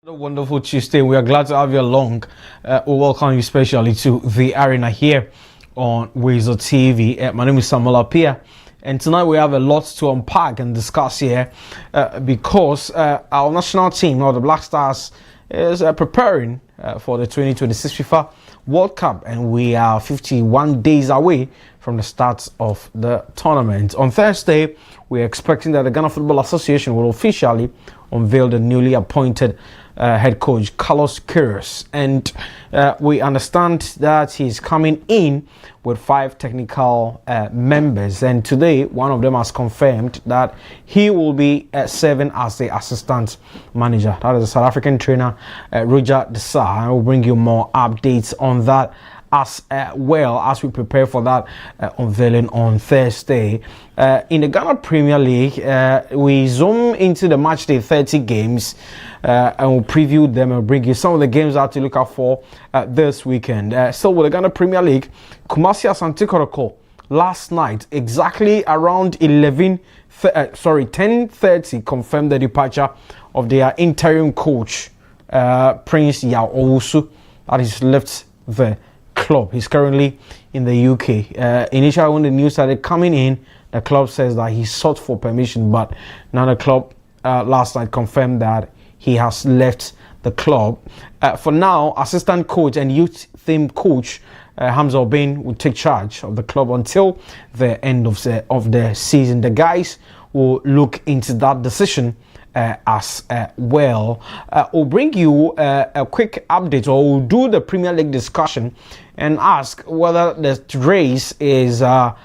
A wonderful Tuesday. We are glad to have you along. We welcome you especially to the arena here on WoezorTV. My name is Ekow Appiah, and tonight we have a lot to unpack and discuss here because our national team, or the Black Stars, is preparing for the 2026 FIFA World Cup, and we are 51 days away from the start of the tournament. On Thursday, we're expecting that the Ghana Football Association will officially unveil the newly appointed head coach Carlos Queiroz, and we understand that he's coming in with 5 technical members, and today one of them has confirmed that he will be serving as the assistant manager. That is the South African trainer Roger De Saa. I will bring you more updates on that as well as we prepare for that unveiling on Thursday. In the Ghana Premier League, we zoom into the match day 30 games and we'll preview them and bring you some of the games out to look out for this weekend. So with the Ghana Premier League, Kumasi Asante Kotoko last night exactly around 10:30 confirmed the departure of their interim coach Prince Yao Owusu, that is left the club. He's currently in the UK. Initially, when the news started coming in, the club says that he sought for permission, but now the club last night confirmed that he has left the club. For now, assistant coach and youth team coach Hamza Obin will take charge of the club until the end of the season. The guys will look into that decision as well. We'll bring you a quick update, or we'll do the Premier League discussion and ask whether the race is no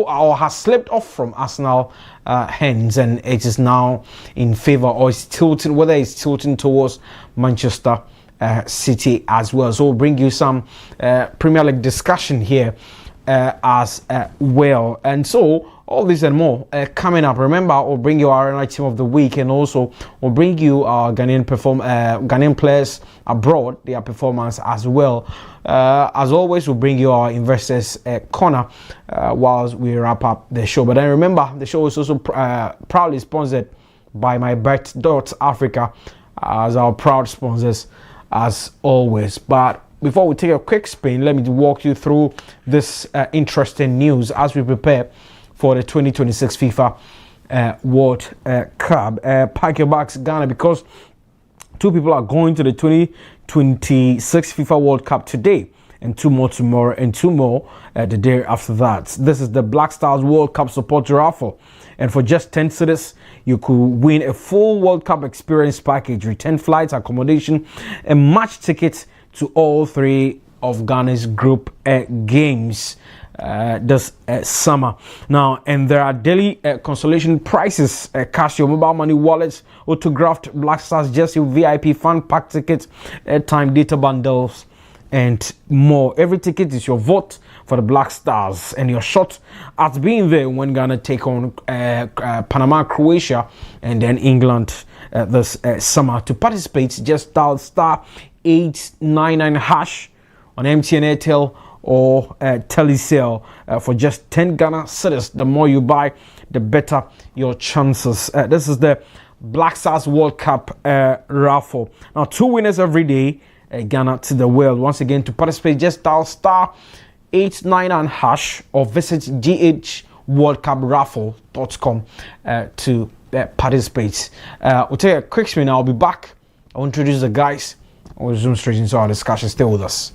or has slipped off from Arsenal hands, and it is now in favor, or is tilting, whether it's tilting towards Manchester City as well. So we'll bring you some Premier League discussion here as well. And so all this and more coming up. Remember, we'll bring you our team of the week, and also we'll bring you our Ghanaian players abroad, their performance as well. As always, we'll bring you our investors corner whilst we wrap up the show. But then remember, the show is also proudly sponsored by MyBet.Africa as our proud sponsors as always. But before we take a quick spin, let me walk you through this interesting news as we prepare for the 2026 FIFA World Cup. Pack your bags, Ghana, because 2 people are going to the 2026 FIFA World Cup today, and 2 more tomorrow, and 2 more the day after that. This is the Black Stars World Cup support raffle, and for just 10 cedis, you could win a full World Cup experience package, return flights, accommodation, and match tickets to all 3 of Ghana's group games this summer. Now, and there are daily consolation prizes, cash, your mobile money wallets, autographed Black Stars jersey, VIP fan pack tickets, airtime, data bundles, and more. Every ticket is your vote for the Black Stars, and your shot at being there when Ghana take on Panama, Croatia, and then England this summer. To participate, just dial *899# on MTN, Airtel, or Telecel for just 10 Ghana cedis. The more you buy, the better your chances. This is the Black Stars World Cup raffle. Now, 2 winners every day, Ghana to the world. Once again, to participate, just dial *899# or visit ghworldcupraffle.com to participate. We'll take a quick spin. I'll be back. I'll introduce the guys. We'll zoom straight into our discussion. Stay with us.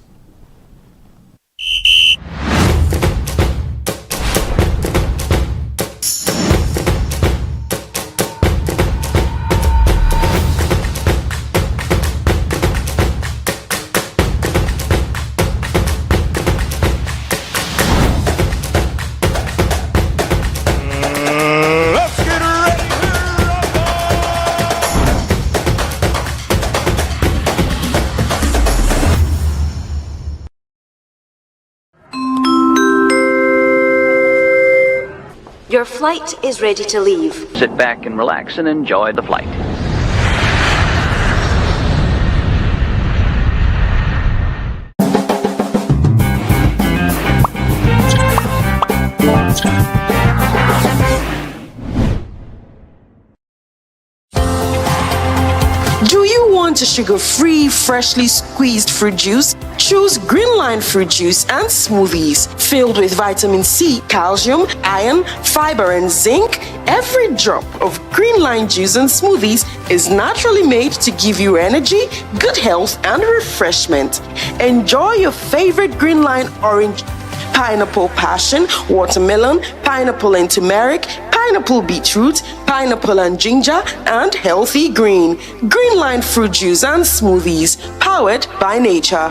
Your flight is ready to leave. Sit back and relax and enjoy the flight. to sugar-free, freshly squeezed fruit juice, choose Greenline fruit juice and smoothies. Filled with vitamin C, calcium, iron, fiber, and zinc, every drop of Greenline juice and smoothies is naturally made to give you energy, good health, and refreshment. Enjoy your favorite Greenline orange, pineapple passion, watermelon, pineapple and turmeric, pineapple beetroot, pineapple and ginger, and healthy green. Greenline fruit juice and smoothies, powered by nature.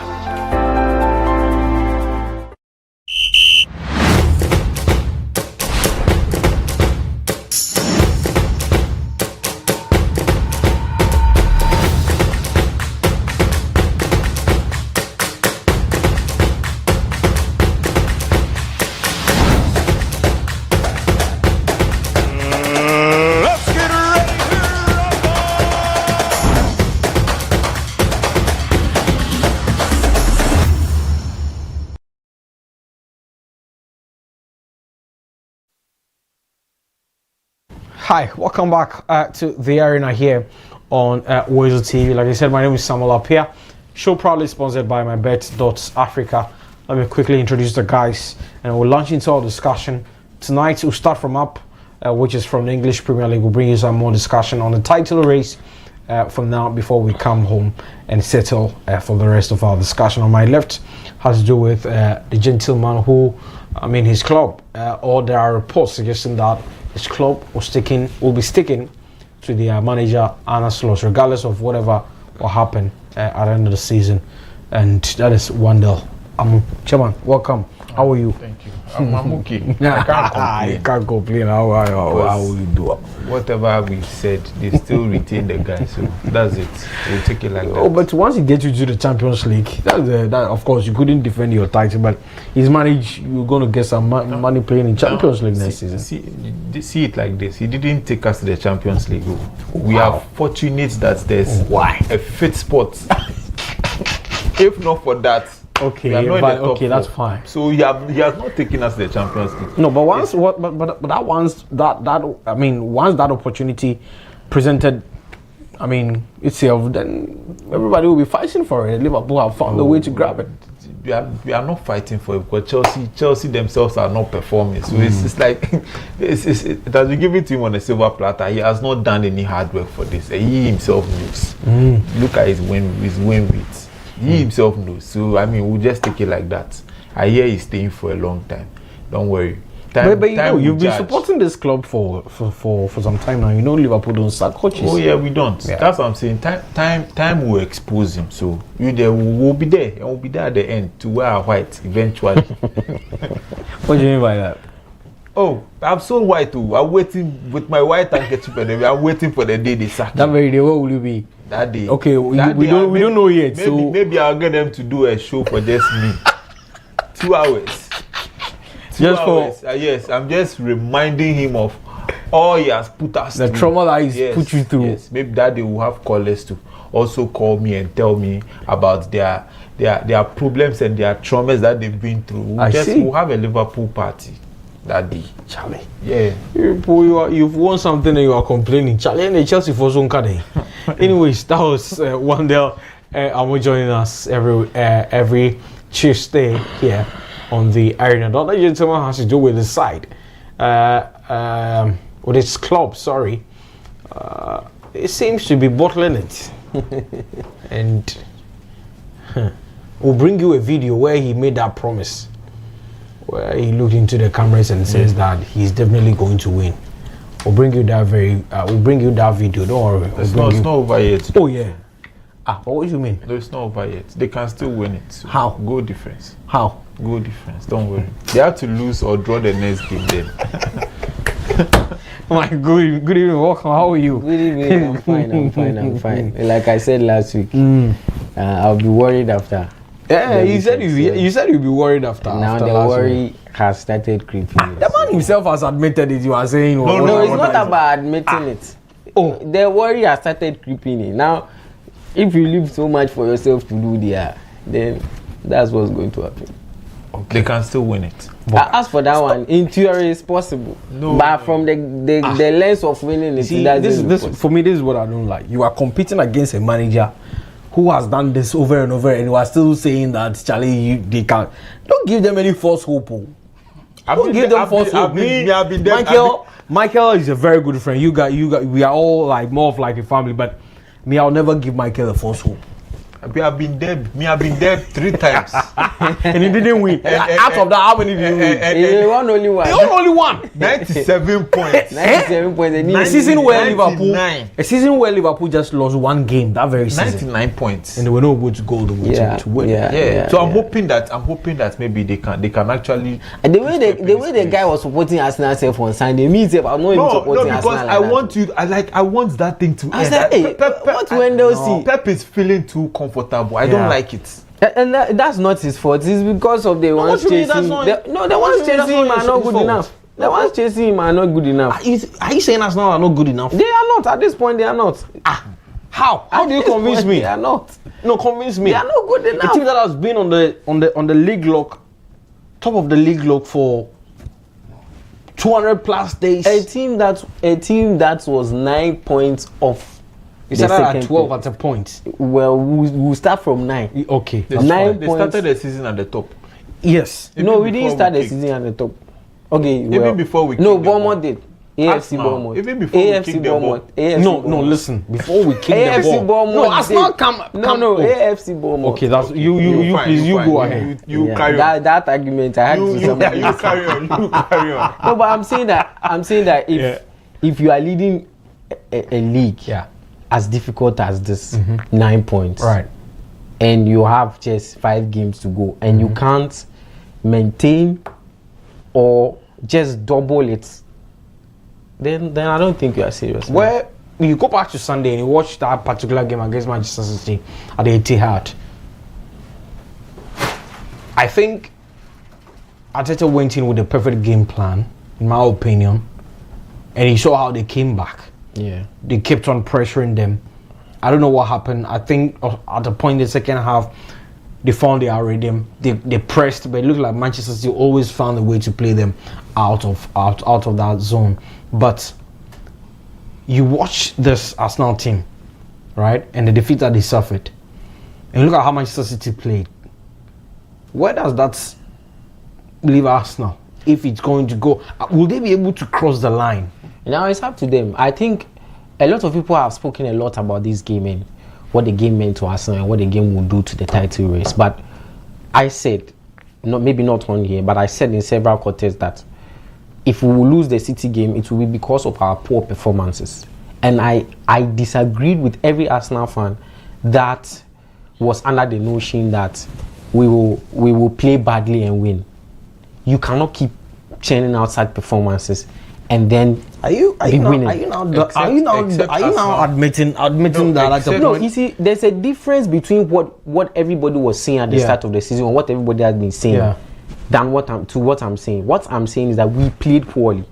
Hi, welcome back to the arena here on WoezorTV. Like I said, my name is Ekow Appiah. Show proudly sponsored by my Bet.Africa. Let me quickly introduce the guys and we'll launch into our discussion. Tonight we'll start from up, which is from the English Premier League. We'll bring you some more discussion on the title race from now before we come home and settle for the rest of our discussion. On my left has to do with the gentleman who, his club, or there are reports suggesting that his club will be sticking to the manager Arne Slot, regardless of whatever will happen at the end of the season, and that is Wandel. Chairman, welcome. How are you? Thank you. I'm okay. I can't complain. You can't complain. How will you do? Whatever we said, they still retain the guy, so that's it. We'll take it like that. Oh, but once you get you to the Champions League, that of course you couldn't defend your title, but he's managed. You're going to get some money playing in Champions League next season. See it like this. He didn't take us to the Champions League. We are fortunate that there's a fit spot. If not for that. Okay, that's fine. So he has not taken us to the Champions League. No, but once once that opportunity presented, itself, then everybody will be fighting for it. Liverpool have found a way to grab it. We are not fighting for it because Chelsea themselves are not performing. So it's like it has been given to him on a silver platter. He has not done any hard work for this. He himself knows. Look at his win rates. He himself knows. So we'll just take it like that. I hear he's staying for a long time. Don't worry. But you've been supporting this club for some time now. You know Liverpool don't sack coaches. Oh yeah, we don't. Yeah. That's what I'm saying. Time will expose him. So we'll be there, and we'll be there at the end to wear our white eventually. What do you mean by that? Oh, I'm so white too. I'm waiting with my white handkerchief. I'm waiting for the day they sack. That very day, what will you be? That day. Okay, we don't know yet. Maybe I'll get them to do a show for just me. 2 hours. Yes, I'm just reminding him of all he has put us through. The trauma that he's put you through. Yes, maybe that they will have callers to also call me and tell me about their problems and their traumas that they've been through. We'll have a Liverpool party that day. Charlie. Yeah. You've won something and you are complaining. Charlie and Chelsea for Zonka. Anyways, that was Wandel. And we're joining us every Tuesday here on the arena. That gentleman has to do with the side, with his club. Sorry, it seems to be bottling it, and we'll bring you a video where he made that promise, where he looked into the cameras and says that he's definitely going to win. We'll bring you that video. Don't worry. It's not over yet. Oh yeah. What do you mean? No, it's not over yet. They can still win it. So how? Goal difference. How? Goal difference. Don't worry. They have to lose or draw the next game then. My good evening. Welcome. How are you? Good evening. I'm fine. Like I said last week, I'll be worried after. Yeah, you said you'll be worried after. Now after the worry has started creeping. The man himself has admitted it. You are saying no, it's not about admitting it. Oh, the worry has started creeping in. Now, if you leave so much for yourself to do there, then that's what's going to happen. Okay. They can still win it. As for that one, in theory, it's possible. No, but from the lens of winning it, for me, this is what I don't like. You are competing against a manager who has done this over and over, and we are still saying that Charlie, they can't. Don't give them any false hope. Don't give them false hope. Michael is a very good friend. You got. We are all like more of like a family, but me, I'll never give Michael a false hope. I've been there 3 times. And he didn't win. Out of that, how many did he win? He won only one. He won only one. 97 points. 97 points. A season where 99. Liverpool just lost one game that very season. 99 points. And they were not able to go to win. Yeah. So I'm hoping that maybe they can actually. And the way the guy was supporting Arsenal self on Sunday, me self, I'm not even supporting Arsenal. No, because I want that thing to end. I said, hey, what Wendell see? Pep is feeling too comfortable. I don't like it. And that's not his fault. It's because of the ones chasing. The ones chasing him are not good enough. The ones chasing him are not good enough. Are you saying Arsenal are not good enough? They are not. At this point, they are not. How? How do you convince me? They are not. No, convince me. They are not good enough. A team that has been on the league log, top of the league log for 200 plus days. A team that was 9 points off. You started at 12 at a point. Well, we'll start from 9. Okay. They started the season at the top. Yes. No, we didn't start the season at the top. Okay. Well, even before we no, Bournemouth did. AFC Bournemouth. Even before we kicked the ball. No, listen. Before we kick the ball. Bournemouth. No, Arsenal come. AFC Bournemouth. Okay, that's you please go ahead. You carry on. That argument I had to somebody. You carry on. No, but I'm saying that if you are leading a league as difficult as this, 9 points, right, and you have just 5 games to go, and you can't maintain or just double it, then I don't think you are serious. Where you go back to Sunday and you watch that particular game against Manchester City at the Etihad, I think Arteta went in with a perfect game plan, in my opinion, and he saw how they came back. Yeah, they kept on pressuring them. I don't know what happened. I think at the point in the second half, they found their rhythm. They pressed, but it looked like Manchester City always found a way to play them out of that zone. But you watch this Arsenal team, right, and the defeat that they suffered, and look at how Manchester City played. Where does that leave Arsenal? If it's going to go, will they be able to cross the line? Now it's up to them. I think a lot of people have spoken a lot about this game and what the game meant to Arsenal and what the game will do to the title race. But I said, maybe not on here, but I said in several quarters that if we will lose the City game, it will be because of our poor performances. And I disagreed with every Arsenal fan that was under the notion that we will play badly and win. You cannot keep churning out such performances and then winning. Are you now admitting that? No, you see, there's a difference between what everybody was saying at the start of the season and what everybody has been saying than what I'm saying. What I'm saying is that we played poorly.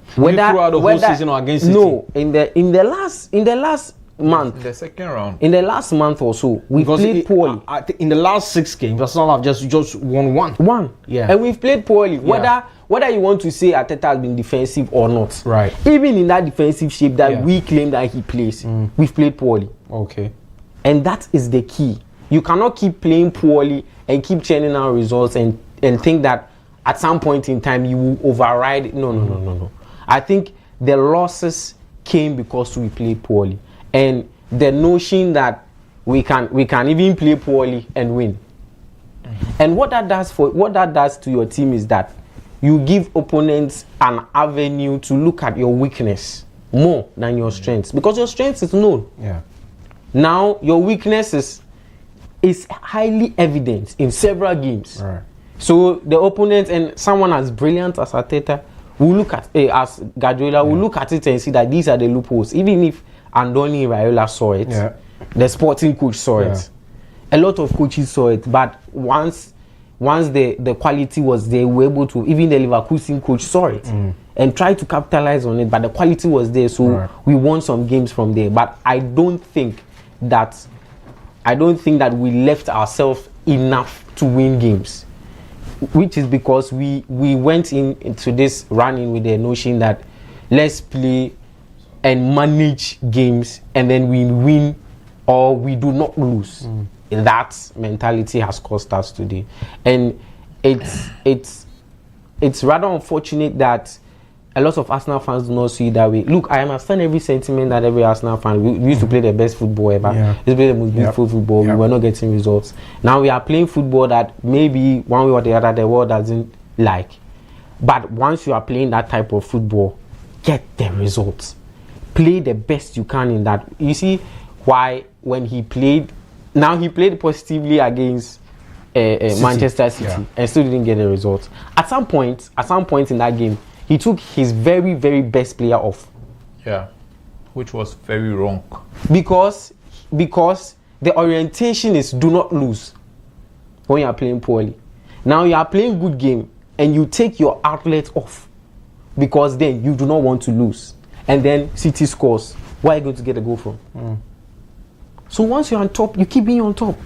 Throughout the whole season or against City? No, in the last month, the second round, in the last month or so, we played poorly. I think in the last 6 games, Arsenal have just won one. Yeah, and we've played poorly. Whether you want to say Arteta has been defensive or not, right? Even in that defensive shape that we claim that he plays, we've played poorly. Okay, and that is the key. You cannot keep playing poorly and keep churning out results and think that at some point in time you will override it. No. I think the losses came because we played poorly. And the notion that we can even play poorly and win. And what that does to your team is that you give opponents an avenue to look at your weakness more than your strengths, because your strength is known. Yeah. Now your weakness is highly evident in several games. Right. So the opponent and someone as brilliant as Arteta will look at as Guardiola will look at it and see that these are the loopholes. Even if Andoni Raiola saw it, the sporting coach saw it, a lot of coaches saw it, but once the quality was there, we were able to, even the Leverkusen coach saw it and tried to capitalize on it, but the quality was there, so we won some games from there. But I don't think that we left ourselves enough to win games, which is because we went into this running with the notion that let's play and manage games and then we win or we do not lose. That mentality has cost us today, and it's rather unfortunate that a lot of Arsenal fans do not see it that way. Look, I understand every sentiment that every Arsenal fan. We used to play the best football ever. We used to play the most beautiful football. We were not getting results. Now we are playing football that maybe one way or the other the world doesn't like. But once you are playing that type of football, get the results. Play the best you can in that. You see why when he played, now he played positively against Manchester City and still didn't get the results. At some point in that game, he took his very, very best player off. Yeah, which was very wrong. Because the orientation is do not lose when you are playing poorly. Now you are playing good game and you take your outlet off because then you do not want to lose. And then City scores. Where are you going to get a goal from? So once you're on top, you keep being on top.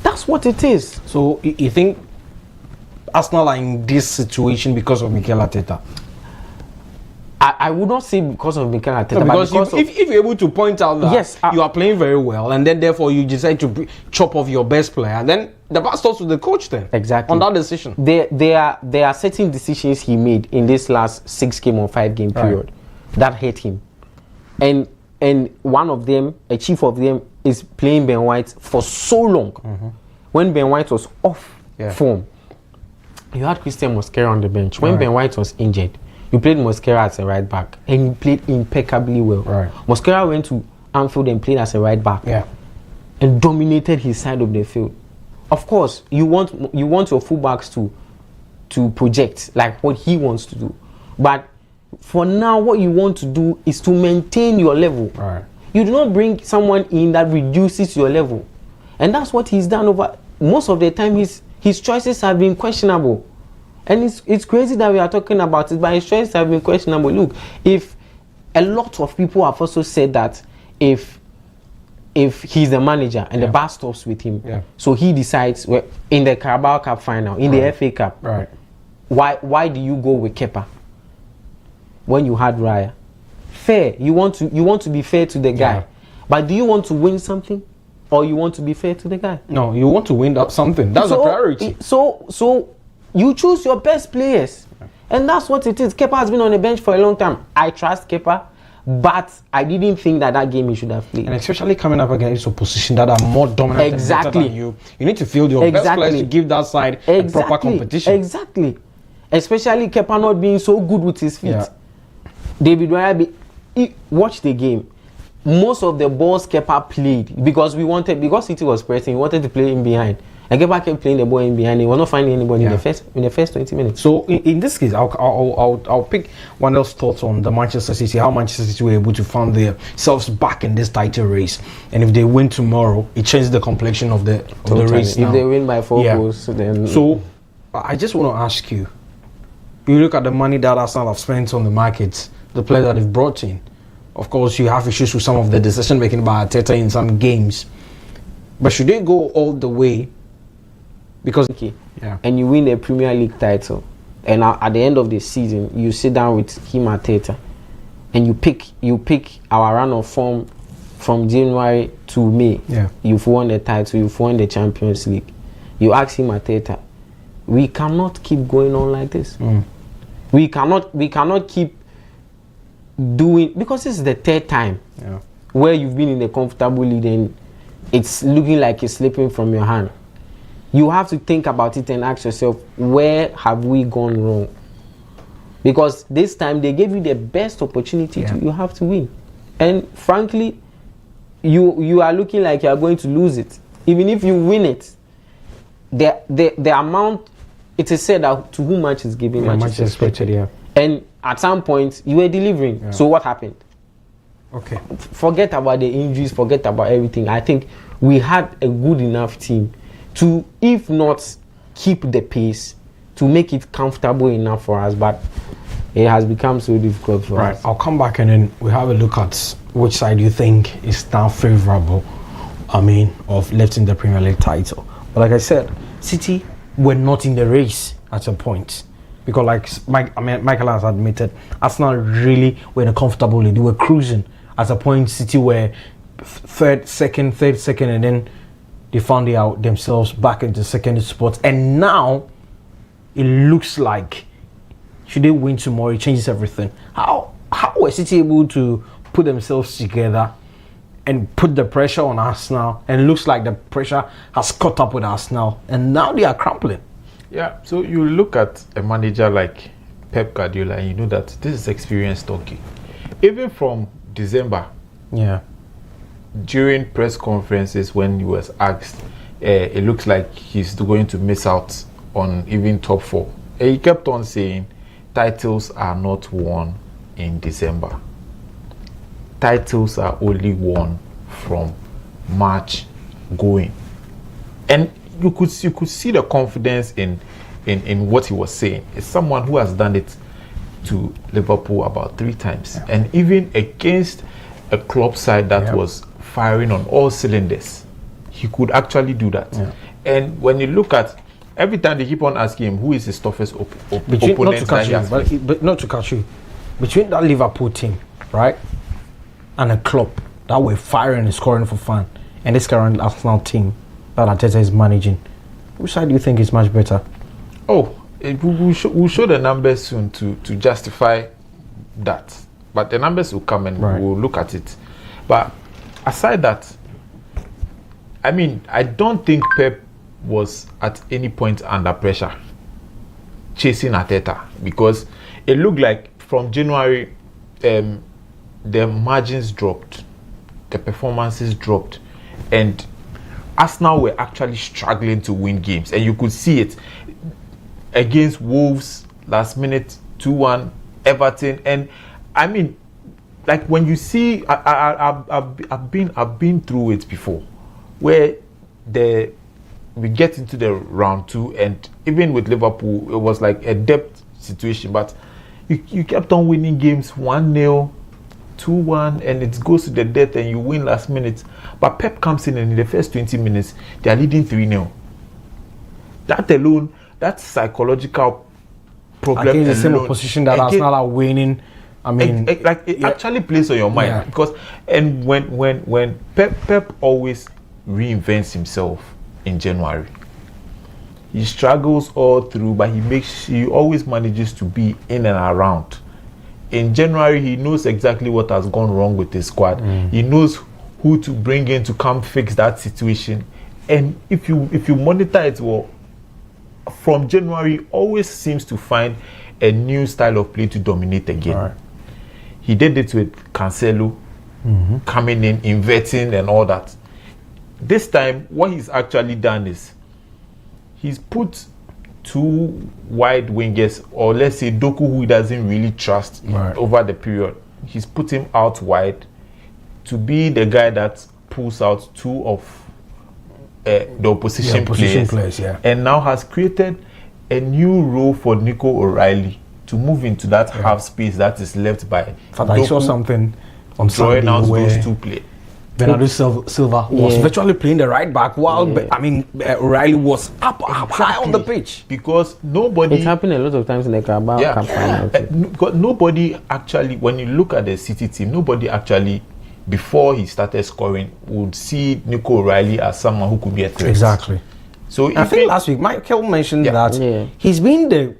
That's what it is. So you think Arsenal are in this situation because of Mikel Arteta? I would not say because of Mikel Arteta, No, because but if you're able to point out that you are playing very well, and then therefore you decide to chop off your best player, then the ball starts with the coach then. Exactly. On that decision. There are certain decisions he made in this last 6-game or 5-game period that hurt him. And one of them, a chief of them, is playing Ben White for so long. When Ben White was off form, you had Christian Mosquera on the bench. When Ben White was injured, you played Mosquera as a right back, and he played impeccably well. Mosquera went to Anfield and played as a right back, and dominated his side of the field. Of course, you want your fullbacks to project like what he wants to do, but for now, what you want to do is to maintain your level. You do not bring someone in that reduces your level, and that's what he's done over most of the time. His choices have been questionable, and it's crazy that we are talking about it, but his choices have been questionable. Look, if a lot of people have also said that if he's the manager and the bar stops with him, so he decides in the Carabao Cup final, in the FA Cup, why do you go with Kepa when you had Raya? Fair, you want to be fair to the guy, but do you want to win something, or you want to be fair to the guy? No, you want to win something. That's a priority. So you choose your best players, and that's what it is. Kepa has been on the bench for a long time. I trust Kepa, but I didn't think that game he should have played. And especially coming up against opposition that are more dominant and better than you. You need to field your best players to give that side a proper competition. Exactly. Especially Kepa not being so good with his feet. David Raya, watch the game. Most of the balls Kepa played because City was pressing, we wanted to play in behind. And Kepa kept playing the ball in behind. He was not finding anybody in the first 20 minutes. So in this case, I'll pick one else thoughts on the Manchester City, how Manchester City were able to find themselves back in this title race, and if they win tomorrow, it changes the complexion of the race. If they win by 4 goals, then so I just want to ask you. You look at the money that Arsenal have spent on the markets, the players that they've brought in. Of course, you have issues with some of the decision making by Arteta in some games, but should they go all the way? Because and you win the Premier League title, and at the end of the season, you sit down with him, Arteta, and you pick our run of form from January to May. You've won the title, you've won the Champions League. You ask him, Arteta, we cannot keep going on like this. We cannot keep doing, because this is the third time where you've been in a comfortable lead and it's looking like it's slipping from your hand. You have to think about it and ask yourself, where have we gone wrong? Because this time they gave you the best opportunity you have to win, and frankly, you are looking like you are going to lose it. Even if you win it, the amount, it is said that to whom much is given, much is expected. And at some point you were delivering. So what happened? Forget about the injuries, forget about everything. I think we had a good enough team to, if not keep the pace, to make it comfortable enough for us, but it has become so difficult for us. I'll come back and then we have a look at which side you think is now favourable, of lifting the Premier League title. But like I said, City were not in the race at a point, because like Michael has admitted, Arsenal really were in a comfortable lead. They were cruising at a point. City were third, second, and then they found out themselves back into second spot. And now it looks like should they win tomorrow, it changes everything. How was City able to put themselves together and put the pressure on Arsenal? And it looks like the pressure has caught up with Arsenal, and now they are crumbling. Yeah, so you look at a manager like Pep Guardiola, and you know that this is experienced talking. Even from December, during press conferences when he was asked, it looks like he's going to miss out on even top 4. And he kept on saying, titles are not won in December. Titles are only won from March going. And you could see the confidence in what he was saying. It's someone who has done it to Liverpool about 3 times. And even against a club side that was firing on all cylinders, he could actually do that. And when you look at, every time they keep on asking him who is his toughest opponent, but not to catch you, between that Liverpool team, right, and a club that were firing and scoring for fun, and this current Arsenal team that Arteta is managing, which side do you think is much better? We'll show the numbers soon to justify that. But the numbers will come and we'll look at it. But aside that, I mean, I don't think Pep was at any point under pressure chasing Arteta, because it looked like from January the margins dropped, the performances dropped, and Arsenal were actually struggling to win games, and you could see it against Wolves last minute 2-1, Everton. And I mean, like when you see, I've been through it before, where we get into the round 2, and even with Liverpool, it was like a depth situation, but you kept on winning games 1-0, 2-1, and it goes to the death, and you win last minute. But Pep comes in, and in the first 20 minutes, they are leading 3-0. That alone, that psychological problem against the same alone, opposition that Arsenal are winning. I mean, it actually plays on your mind, because and when Pep always reinvents himself in January. He struggles all through, but he always manages to be in and around. In January, he knows exactly what has gone wrong with his squad. He knows who to bring in to come fix that situation. And if you monitor it well, from January, always seems to find a new style of play to dominate again. He did it with Cancelo coming in, inverting and all that. This time, what he's actually done is he's put 2 wide wingers, or let's say Doku, who he doesn't really trust over the period. He's put him out wide to be the guy that pulls out 2 of the opposition players, and now has created a new role for Nico O'Reilly to move into that half space that is left by Doku. I saw something on drawing Sunday out where those 2 players. Bernardo Silva was virtually playing the right back, while O'Reilly was up high on the pitch. Because nobody... It's happened a lot of times in the Carabao campaign. Nobody actually, when you look at the City team, nobody actually, before he started scoring, would see Nico O'Reilly as someone who could be a threat. Exactly. So I think last week Michael mentioned that he's been the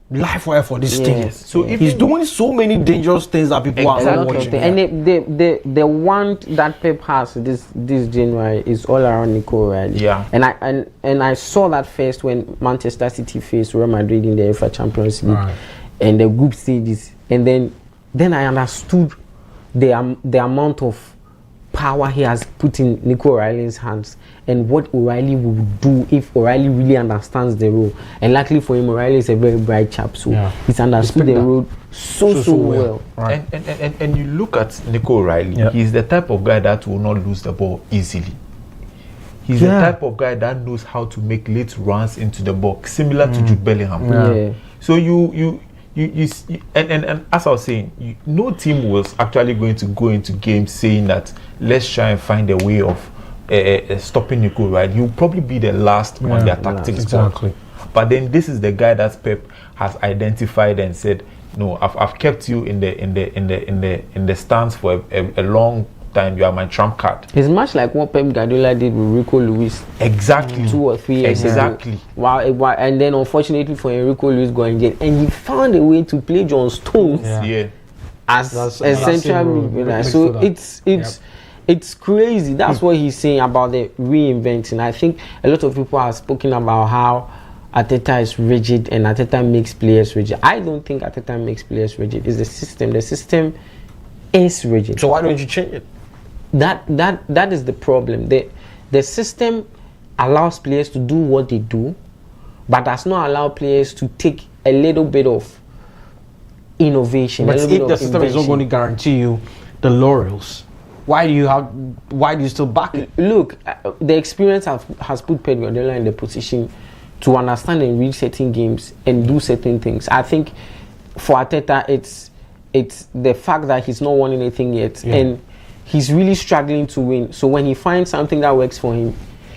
life wire for this team. So he's doing so many dangerous things that people are not watching. And the one that Pep has this January is all around Nico O'Reilly. And I saw that first when Manchester City faced Real Madrid in the UEFA Champions League and the group stages, and then I understood the amount of power he has put in Nico O'Reilly's hands, and what O'Reilly will do if O'Reilly really understands the role. And luckily for him, O'Reilly is a very bright chap, so he's understood the role so well. And you look at Nico O'Reilly, he's the type of guy that will not lose the ball easily. He's the type of guy that knows how to make late runs into the box, similar to Jude Bellingham. So and as I was saying, no team was actually going to go into games saying that let's try and find a way of stopping Nico O'Reilly. He'll probably be the last on their tactics board. But then this is the guy that Pep has identified and said, no, I've kept you in the stance for a long time, you are my trump card. It's much like what Pep Guardiola did with Rico Lewis. Exactly. 2 or 3 years Exactly. ago. Wow, and then unfortunately for Enrico Lewis going jail, and he found a way to play John Stones as a central midfielder. So it's crazy. That's what he's saying about the reinventing. I think a lot of people have spoken about how Arteta is rigid and Arteta makes players rigid. I don't think Arteta makes players rigid. It's the system. The system is rigid. So why don't you change it? That is the problem. The system allows players to do what they do, but does not allow players to take a little bit of innovation. But if the system is not going to guarantee you the laurels, why do you still back it? Look, the experience has put Pep Guardiola in the position to understand and read certain games and do certain things. I think for Arteta, it's the fact that he's not won anything yet, and he's really struggling to win. So when he finds something that works for him,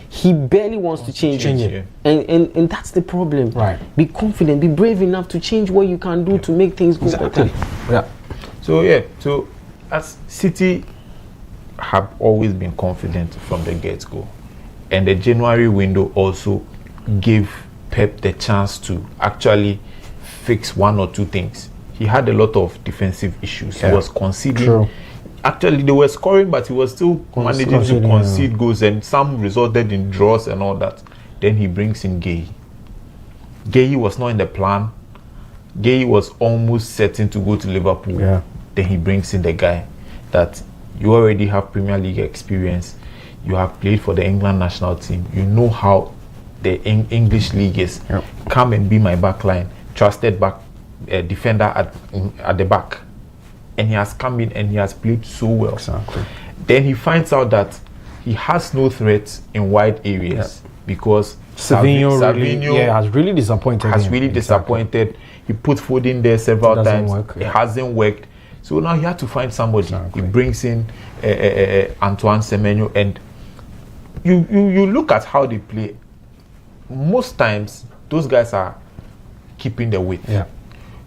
he barely wants to change it. And that's the problem. Right. Be confident, be brave enough to change what you can do to make things go better. Yeah. So as City have always been confident from the get-go, and the January window also gave Pep the chance to actually fix 1 or 2 things. He had a lot of defensive issues. He was conceding. True. Actually, they were scoring, but he was still managing to concede goals, and some resulted in draws and all that. Then he brings in Gay. Gay was not in the plan. Gay was almost certain to go to Liverpool. Yeah. Then he brings in the guy that you already have Premier League experience. You have played for the England national team. You know how the English league is. Yep. Come and be my backline, trusted back defender at the back. And he has come in and he has played so well. Exactly. Then he finds out that he has no threats in wide areas because Savinho has really disappointed. He put food in there several times. Work, It hasn't worked. So now he had to find somebody. Exactly. He brings in Antoine Semenyo, and you look at how they play. Most times those guys are keeping the width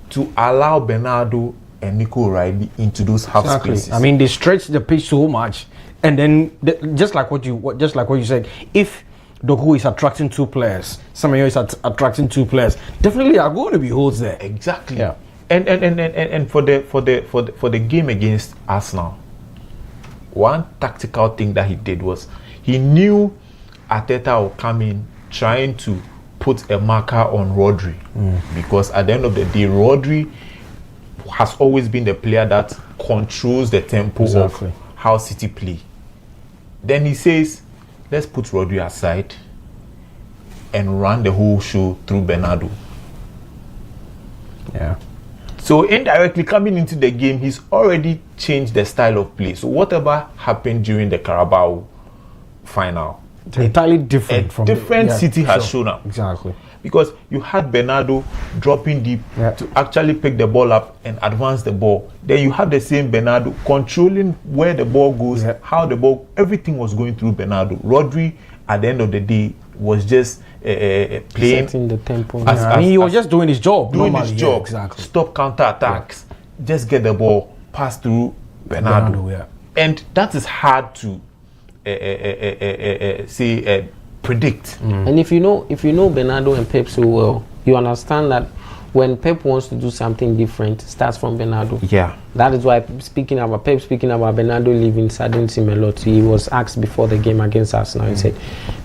to allow Bernardo and Nico O'Reilly into those half spaces. I mean, they stretch the pitch so much, and then just like what you said, if Doku is attracting 2 players, Semenyo is attracting 2 players, definitely there are going to be holes there. Exactly. Yeah. And for the game against Arsenal, one tactical thing that he did was he knew Arteta would come in trying to put a marker on Rodri, because at the end of the day, Rodri has always been the player that controls the tempo of how City play. Then he says, let's put Rodri aside and run the whole show through Bernardo. Yeah. So indirectly coming into the game, he's already changed the style of play. So whatever happened during the Carabao final, it's entirely different from City has shown up. Exactly. Because you had Bernardo dropping deep to actually pick the ball up and advance the ball. Then you have the same Bernardo controlling where the ball goes, how the ball, everything was going through Bernardo. Rodri, at the end of the day, was just playing setting the tempo. He was just doing his job. Exactly. Stop counter attacks. Just get the ball, pass through Bernardo. And that is hard to predict. And if you know Bernardo and Pep so well, you understand that when Pep wants to do something different, it starts from Bernardo. Yeah. That is why Pep speaking about Bernardo leaving saddened him a lot. He was asked before the game against Arsenal. He said,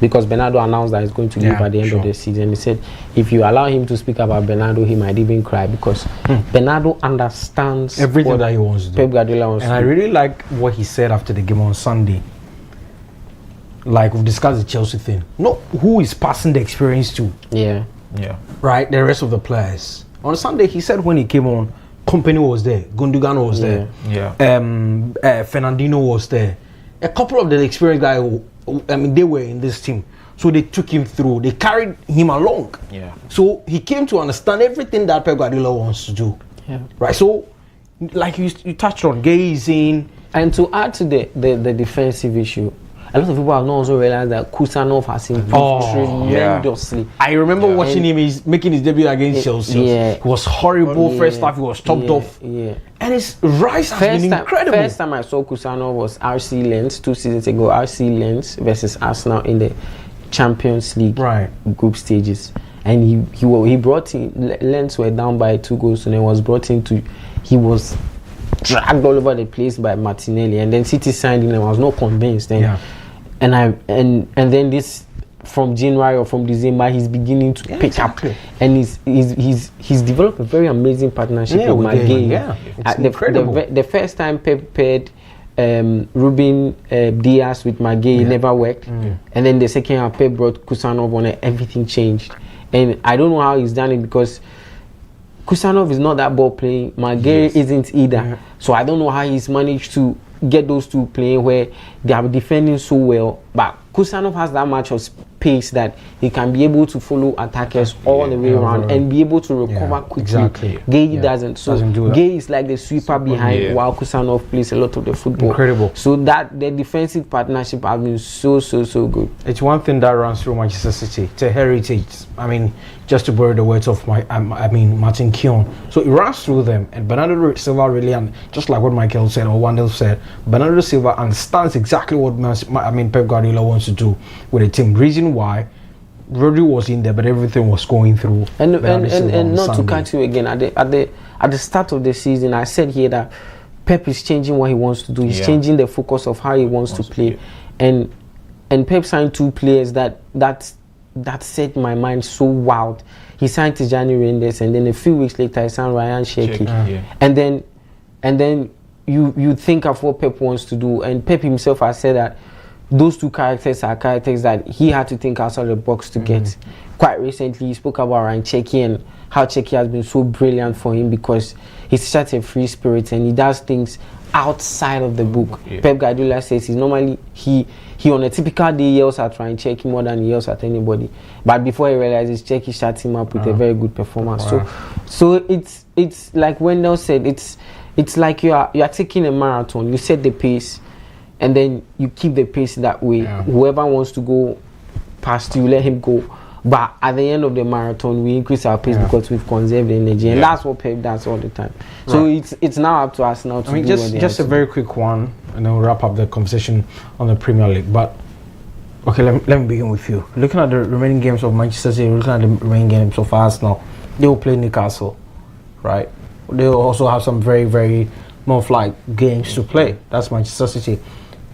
because Bernardo announced that he's going to leave at the end of the season, he said, if you allow him to speak about Bernardo, he might even cry, because Bernardo understands everything that he wants to do. Pep Guardiola wants to do. And I really like what he said after the game on Sunday. Like we've discussed the Chelsea thing. No, who is passing the experience to? Yeah. Right, the rest of the players. On Sunday, he said when he came on, Company was there, Gundogan was there, Fernandinho was there. A couple of the experienced guys, they were in this team, so they took him through. They carried him along. Yeah. So he came to understand everything that Pep Guardiola wants to do. Yeah. Right. So, like you touched on, gazing, and to add to the defensive issue. a lot of people have not also realized that Kusanov has improved tremendously. I remember watching him. He's making his debut against Chelsea. Yeah. He was horrible first half. He was chopped off. Yeah. And his rise has been incredible. First time I saw Kusanov was RC Lens 2 seasons ago. RC Lens versus Arsenal in the Champions League group stages, and he brought in. Lens were down by 2 goals, and then was brought into. He was dragged all over the place by Martinelli, and then City signed him, and I was not convinced. And and then this from January or from December, he's beginning to pick up, and he's developed a very amazing partnership with Maguire. Yeah, it's incredible. The first time Pep paired Ruben Diaz with Maguire never worked, and then the second half Pep brought Kusanov on, and everything changed. And I don't know how he's done it, because Kusanov is not that ball playing. Maguire isn't either. So I don't know how he's managed to get those two playing where they are defending so well. But Kusanov has that much of space that he can be able to follow attackers all the way around and be able to recover quickly. Exactly. Gay doesn't. So Gay is like the sweeper behind while Kusanov plays a lot of the football. Incredible. So that the defensive partnership has been so good. It's one thing that runs through Manchester City. It's a heritage. I mean, just to borrow the words of Martin Keown. So it runs through them, and Bernardo Silva really, and just like what Michael said or Wandel said, Bernardo Silva understands exactly what Pep Guardiola wants to do with the team. Reason why Rodri was in there, but everything was going through. And not to cut you again, at the start of the season, I said here that Pep is changing what he wants to do. He's changing the focus of how he wants to play, and Pep signed 2 players that set my mind so wild. He signed Tijani Reinders, and then a few weeks later he signed Ryan Cherki. And then you think of what Pep wants to do, and Pep himself has said that those 2 characters are characters that he had to think outside the box to get. Quite recently he spoke about Ryan Cherki and how Cherki has been so brilliant for him because he's such a free spirit and he does things outside of the book. Pep Guardiola says he's normally he on a typical day yells at Ryan Cherki more than he yells at anybody, but before he realizes, Cherki shuts him up with a very good performance. So it's like Wendell said, it's like you are taking a marathon. You set the pace and then you keep the pace that way. Whoever wants to go past you, let him go. But at the end of the marathon, we increase our pace because we've conserved energy, and that's what Pep does all the time. So it's now up to us now to do just a very quick one, and then we'll wrap up the conversation on the Premier League. But okay, let me begin with you. Looking at the remaining games of Manchester City, looking at the remaining games of Arsenal, they will play Newcastle, right? They will also have some very, very more like games to play. That's Manchester City.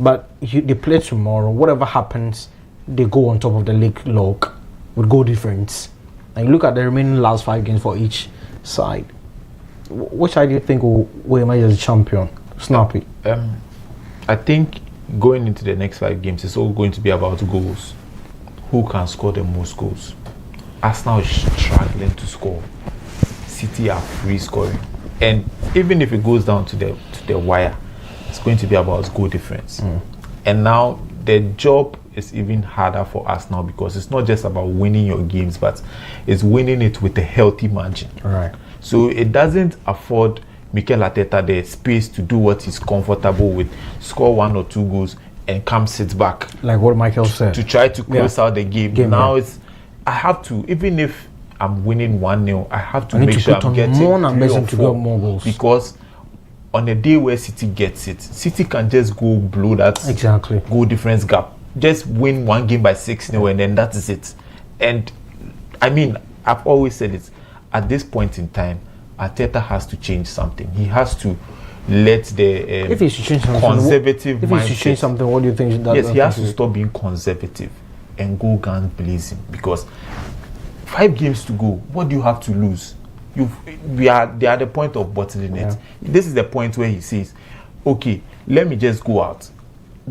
But they play tomorrow. Whatever happens, they go on top of the league log with goal difference. And you look at the remaining last 5 games for each side. Which side do you think will emerge as a champion? Snappy. I think going into the next 5 games, it's all going to be about goals. Who can score the most goals? Arsenal is struggling to score. City are free scoring. And even if it goes down to the wire, it's going to be about goal difference. And now the job is even harder for us now because it's not just about winning your games, but it's winning it with a healthy margin. Right. So it doesn't afford Mikel Arteta the space to do what he's comfortable with, score 1 or 2 goals and come sit back. Like what Michael said. To try to close out the game. Now I have to, even if I'm winning 1-0, I have to make sure I'm getting 3 or 4 more goals. Because on a day where City gets it, City can just go blow that goal difference gap. Just win 1 game by 6-0 and then that is it. And I mean, I've always said it, at this point in time, Arteta has to change something. He has to let the if he should change something, conservative if mindset. he should change something, what do you think? Yes, he has to stop being conservative and go guns blazing, because 5 games to go, what do you have to lose? They are at the point of bottling it. This is the point where he says, okay, let me just go out.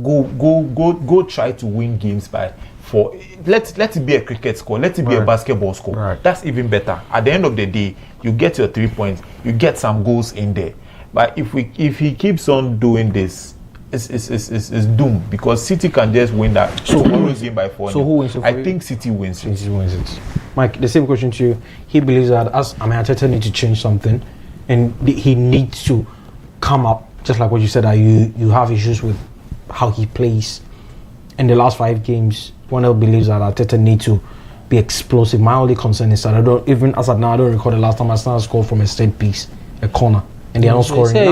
Go try to win games by 4. Let it be a cricket score, let it be a basketball score. That's even better. At the end of the day, you get your 3 points, you get some goals in there. But if he keeps on doing this, it's doomed, because City can just win that tomorrow's game by 4. So who wins it? I think City wins it. City wins it. Mike, the same question to you. He believes that Arteta needs to change something, and he needs to come up, just like what you said, that you have issues with how he plays. in the last 5 games, one else believes that Arteta need to be explosive. My only concern is that I don't, even as of now, I don't recall the last time Arsenal scored from a set piece, a corner, and they are not scoring now.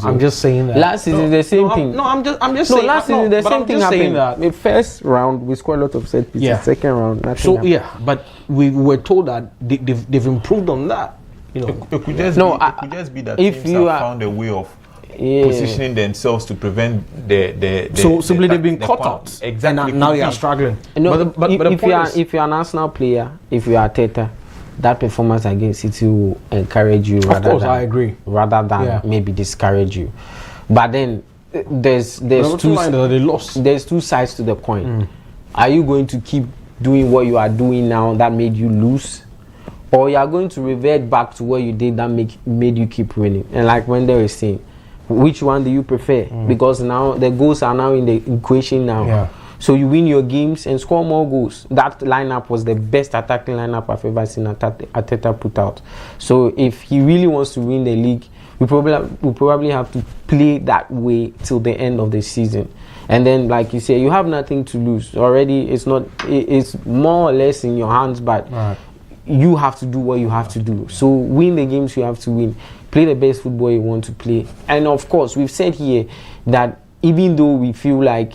I'm just saying that. Last season, the same thing. I'm just saying. Last season, the same thing happened. That. The first round, we scored a lot of set pieces. Yeah. Second round, nothing So happened. yeah, but we were told that they've improved on that. You know, It could just be that if teams you have are- found a way of Yeah. positioning themselves to prevent the so simply they've been the caught point. out, Exactly. and now they are compete. struggling. No, but the if point you are is, if you are an Arsenal player, if you are Arteta, that performance against City will encourage you. of course, I agree. Rather than maybe discourage you. But then there's The two bottom line is that they lost. there's two sides to the coin. Are you going to keep doing what you are doing now that made you lose, or you are going to revert back to what you did that made you keep winning? And like when they were saying, which one do you prefer? Because now the goals are now in the equation now. Yeah. So you win your games and score more goals. That lineup was the best attacking lineup I've ever seen Arteta put out. So if he really wants to win the league, we probably have to play that way till the end of the season. And then, like you say, you have nothing to lose already. It's more or less in your hands, but you have to do what you have to do. So win the games you have to win. Play the best football you want to play. And of course, we've said here that even though we feel like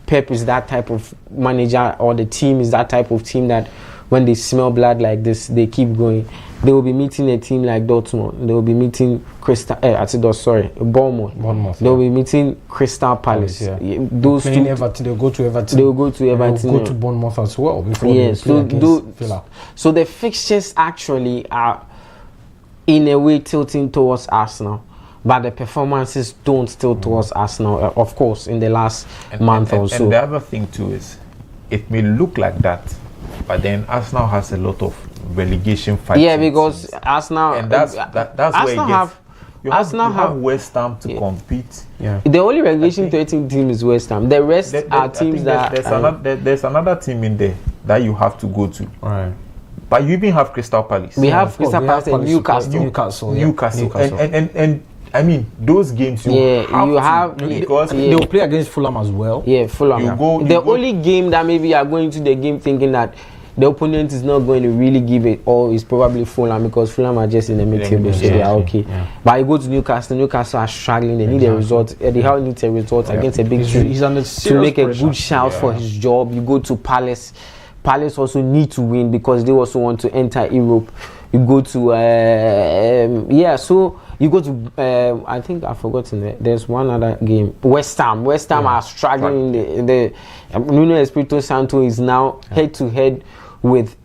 Pep is that type of manager, or the team is that type of team that when they smell blood like this, they keep going. They will be meeting a team like Dortmund. They will be meeting Bournemouth. They will be meeting Crystal Palace. Those Playing two. Everton, they'll go to Everton. They will go to Everton. They'll go to Bournemouth as well before Yes. they play against Villa. So the fixtures actually are in a way tilting towards Arsenal, but the performances don't tilt towards Arsenal. Of course, in the last month or so. And the other thing too is, it may look like that, but then Arsenal has a lot of relegation fights. Yeah, because Arsenal and that's Arsenal where it gets. have. You Arsenal have have West Ham to compete. Yeah. The only relegation threatening team is West Ham. The rest are teams that there's another team in there that you have to go to. Right. But you even have Crystal Palace. we have Crystal Palace and Newcastle. Newcastle. And I mean, those games you have to, because they'll play against Fulham as well. Yeah, Fulham. Only game that maybe you are going to the game thinking that the opponent is not going to really give it all is probably Fulham, because Fulham are just in the mid-table, so they are okay. Yeah. But you go to Newcastle are struggling. They need a result. Eddie Howe needs a result against a big team to make a good shout for his job. You go to Palace. Palace also need to win because they also want to enter Europe. You go to so you go to I think I've forgotten there's one other game. West Ham are struggling. The Nuno Espirito Santo is now head to head with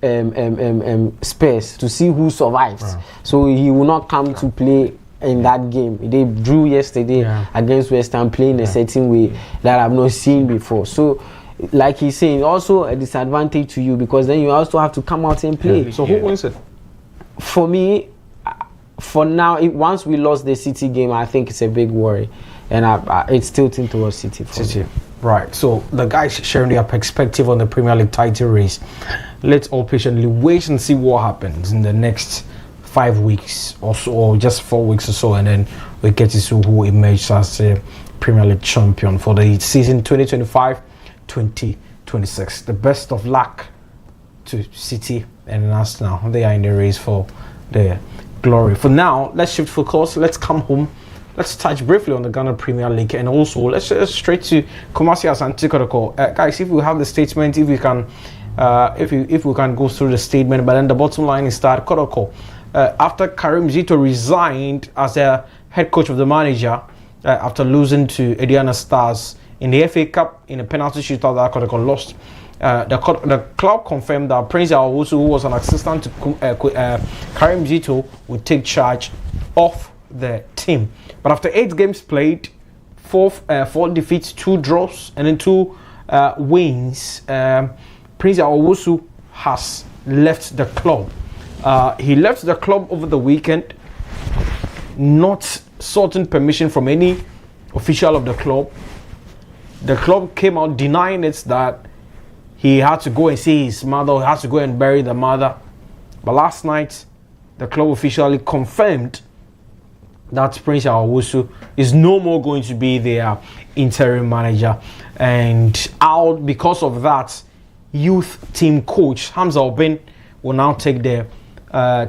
Spurs to see who survives. So he will not come to play in that game. They drew yesterday against West Ham, playing a certain way that I've not seen before. So like he's saying, also a disadvantage to you, because then you also have to come out and play. So who wins it? For me, for now, once we lost the City game, I think it's a big worry, and it's tilting towards City. Me. Right. So the guys sharing their perspective on the Premier League title race. Let's all patiently wait and see what happens in the next 5 weeks or so, or just 4 weeks or so, and then we get to see who emerges as the Premier League champion for the season 2025-2026. The best of luck to City and Arsenal. They are in the race for the glory. For now, let's shift focus. Let's come home. Let's touch briefly on the Ghana Premier League, and also let's straight to Kumasi Asante Kotoko. Guys, if we have the statement, if we can go through the statement, but then the bottom line is that Kotoko, after Karim Zito resigned as a head coach of the manager after losing to Ediana Stars in the FA Cup in a penalty shootout that Kotoko lost. The club confirmed that Prince Awusu, who was an assistant to Karim Zito, would take charge of the team. But after 8 games played, 4 defeats, 2 draws, and then 2 wins, Prince Awusu has left the club. He left the club over the weekend, not sought permission from any official of the club. The club came out denying it, that he had to go and see his mother, he had to go and bury the mother. But last night, the club officially confirmed that Prince Awusu is no more going to be their interim manager, and out because of that, youth team coach Hamza Obin will now take the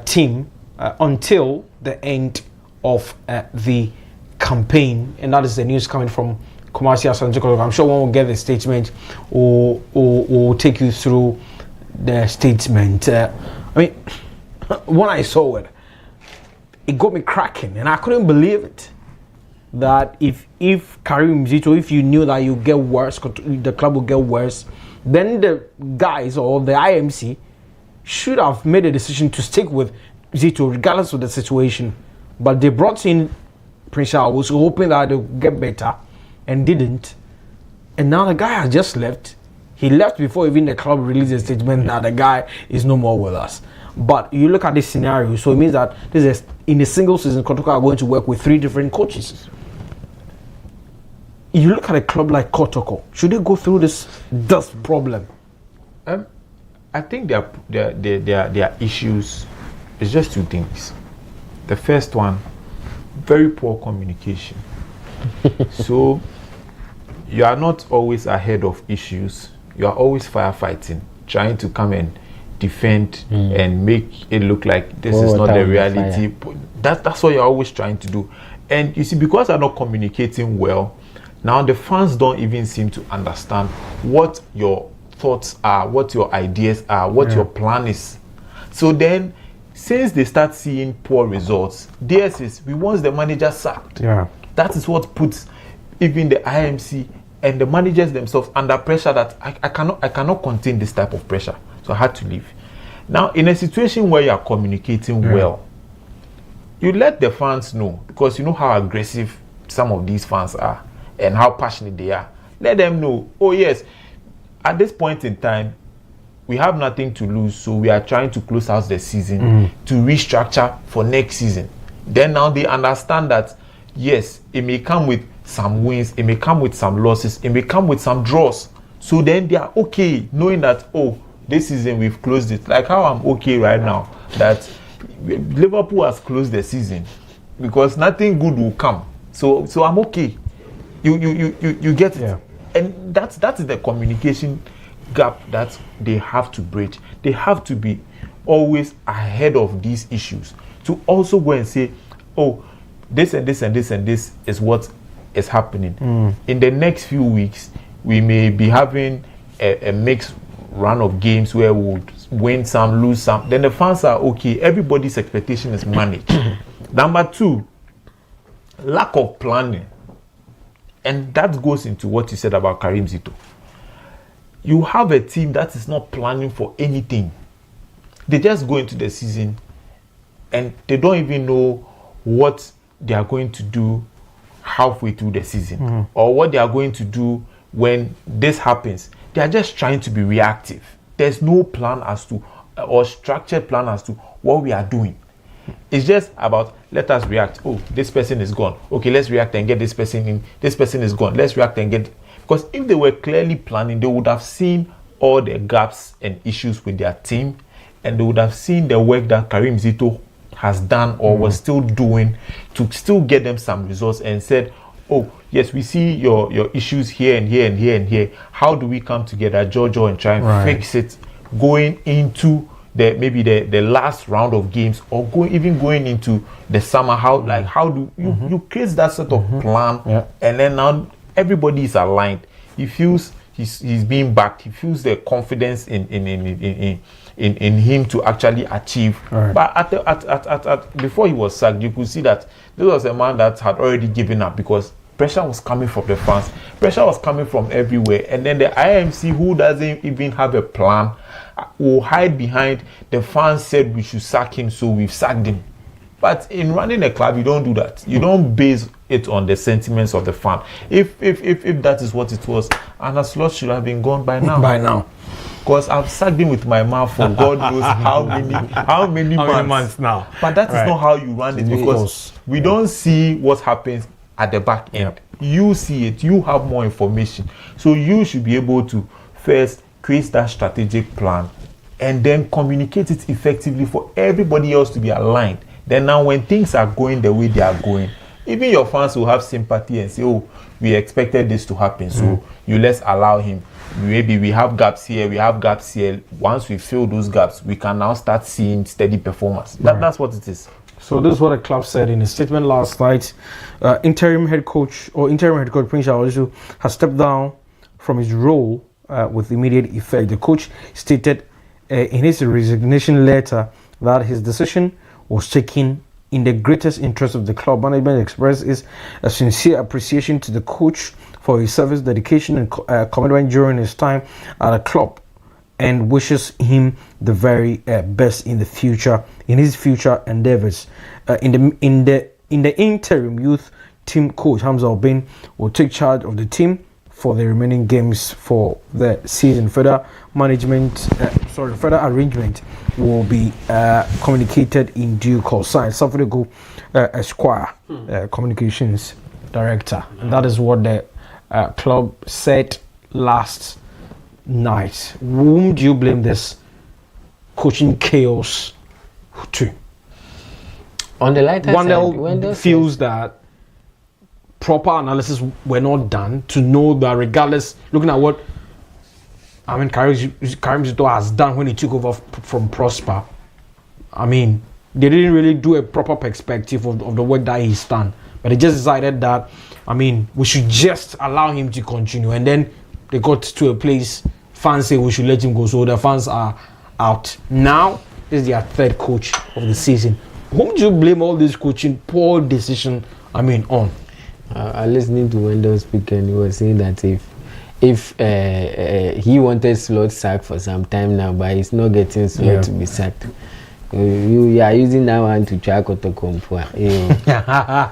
team until the end of the campaign, and that is the news coming from Ekow Amoasi Appiah. I'm sure when we'll get the statement, we'll take you through the statement. I mean, when I saw it, it got me cracking, and I couldn't believe it. That if Karim Zito, if you knew that you get worse, the club will get worse, then the guys or the IMC should have made a decision to stick with Zito regardless of the situation. But they brought in Prince Awusu hoping that they'll get better, and didn't. And now the guy has just left. He left before even the club released a statement that the guy is no more with us. But you look at this scenario, so it means that this is in a single season, Kotoko are going to work with 3 different coaches. You look at a club like Kotoko, should they go through this problem? I think their issues is just 2 things. The first one, very poor communication. So you are not always ahead of issues. You are always firefighting, trying to come and defend and make it look like this is not the reality. That's what you're always trying to do. And you see, because you're not communicating well, now the fans don't even seem to understand what your thoughts are, what your ideas are, what your plan is. So then, since they start seeing poor results, theirs is, we want the manager sacked. Yeah. That is what puts even the IMC and the managers themselves under pressure that I cannot contain this type of pressure. So I had to leave. Now, in a situation where you are communicating well, you let the fans know, because you know how aggressive some of these fans are and how passionate they are. Let them know, oh yes, at this point in time, we have nothing to lose, so we are trying to close out the season to restructure for next season. Then now they understand that, yes, it may come with some wins, it may come with some losses, it may come with some draws. So then they are okay knowing that, oh, this season we've closed it. Like how I'm okay right now that Liverpool has closed the season because nothing good will come. So I'm okay. You get it. Yeah. And that is the communication gap that they have to bridge. They have to be always ahead of these issues to also go and say, oh, this and this and this and this is what is happening. In the next few weeks, we may be having a mixed run of games where we'll win some, lose some. Then the fans are okay. Everybody's expectation is managed. Number 2, lack of planning. And that goes into what you said about Karim Zito. You have a team that is not planning for anything. They just go into the season and they don't even know what they are going to do halfway through the season or what they are going to do when this happens. They are just trying to be reactive. There's no plan as to, or structured plan as to what we are doing. It's just about, let us react. Oh, this person is gone. Okay, let's react and get this person in. This person is gone. Let's react and get... Because if they were clearly planning, they would have seen all the gaps and issues with their team, and they would have seen the work that Karim Zito has done or was still doing to still get them some results, and said, oh, yes, we see your issues here and here and here and here. How do we come together, Jojo, and try and fix it going into the last round of games, or going into the summer? How do you create that sort of plan, and then now everybody is aligned. He feels he's being backed. He feels the confidence in him to actually achieve. But before he was sacked, you could see that this was a man that had already given up, because pressure was coming from the fans, pressure was coming from everywhere, and then the IMC, who doesn't even have a plan, will hide behind the fans said we should sack him, so we've sacked him. But in running a club, you don't do that. You don't base it on the sentiments of the fan. If that is what it was, Anna Slot should have been gone by now. By now. Because I've sacked him with my mouth for God knows how many months now. But that is not how you run it, because we don't see what happens at the back end. You see it, you have more information. So you should be able to first create that strategic plan and then communicate it effectively for everybody else to be aligned. Then now when things are going the way they are going, even your fans will have sympathy and say, oh, we expected this to happen, so you let's allow him. Maybe we have gaps here, we have gaps here. Once we fill those gaps, we can now start seeing steady performance. That's what it is. So this is what the club said in a statement last night. Interim head coach Prince Awosu has stepped down from his role with immediate effect. The coach stated in his resignation letter that his decision was taken in the greatest interest of the club. Management expresses a sincere appreciation to the coach for his service, dedication, and commitment during his time at the club, and wishes him the very best in his future endeavors. In the interim, youth team coach Hamza Obin will take charge of the team for the remaining games for the season. Further arrangement will be communicated in due course. Signed, Safrigo Esquire, communications director, and that is what the club said last night. Whom do you blame this coaching chaos to? On the lighter Wendell feels that proper analysis were not done to know that, regardless, looking at what Karim Zito has done when he took over from Prosper, I mean, they didn't really do a proper perspective of the work that he's done, but they just decided that, I mean, we should just allow him to continue, and then they got to a place, fans say we should let him go, so the fans are out. Now, this is their third coach of the season. Whom do you blame all this coaching poor decision, on? Listening to Wendell speak, and he was saying that if he wanted Slot sacked for some time now, but he's not getting Slot to be sacked. You are using that one to try to compare.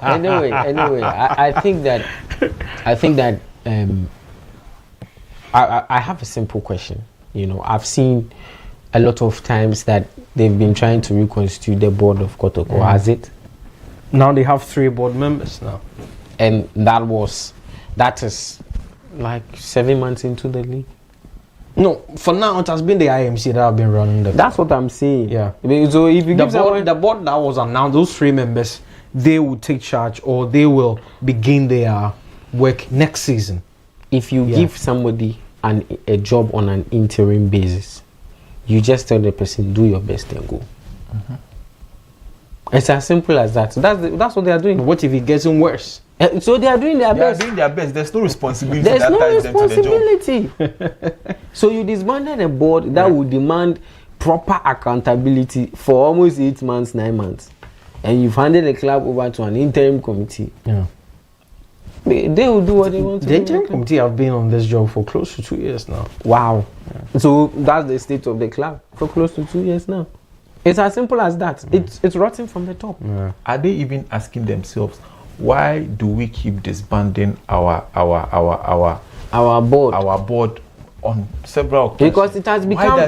Anyway, I think that I have a simple question. I've seen a lot of times that they've been trying to reconstitute the board of Kotoko. Has it? Now they have 3 board members now. And that is like 7 months into the league. No, for now it has been the IMC that have been running the. That's what I'm saying. Yeah. So if you give the board that was announced, those 3 members, they will take charge, or they will begin their work next season. If you give somebody a job on an interim basis, you just tell the person, do your best and go. It's as simple as that. So that's what they are doing. What if it gets worse? So they are doing their best. They are doing their best. There's no responsibility. There's no ties them to the responsibility. So you disbanded a board that would demand proper accountability for almost 8 months, 9 months, and you've handed the club over to an interim committee. Yeah. They will do what they want to do. The interim committee have been on this job for close to 2 years now. Wow. Yeah. So that's the state of the club for close to 2 years now. It's as simple as that. It's rotten from the top. Yeah. Are they even asking themselves, why do we keep disbanding our board on several occasions? Because it has become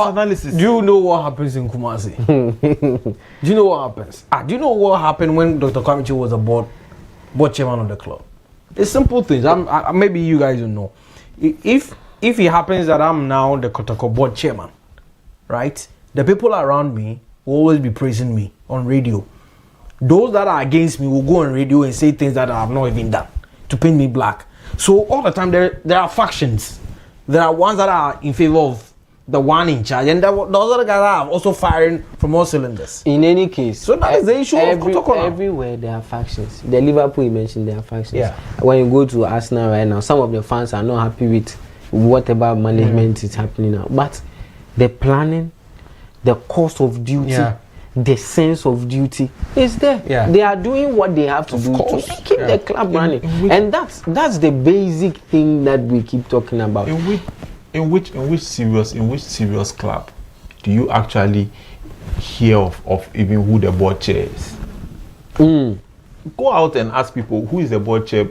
analysis. Do you know what happens in Kumasi? Do you know what happens? Do you know what happened when Dr. Kwame was a board chairman of the club? It's simple things. Maybe you guys don't know. If it happens that I'm now the Kotoko board chairman, right? The people around me will always be praising me on radio. Those that are against me will go on radio and say things that I have not even done to paint me black. So all the time there are factions. There are ones that are in favor of the one in charge, and those other guys are also firing from all cylinders. In any case, so that is the issue of Kotoko. Everywhere there are factions. The Liverpool you mentioned, there are factions. Yeah. When you go to Arsenal right now, some of the fans are not happy with whatever management is happening now. But the planning, the cost of duty, the sense of duty is there. Yeah. They are doing what they have to do to keep the club running, and that's the basic thing that we keep talking about. In which serious club do you actually hear of even who the board chair is? Go out and ask people who is the board chair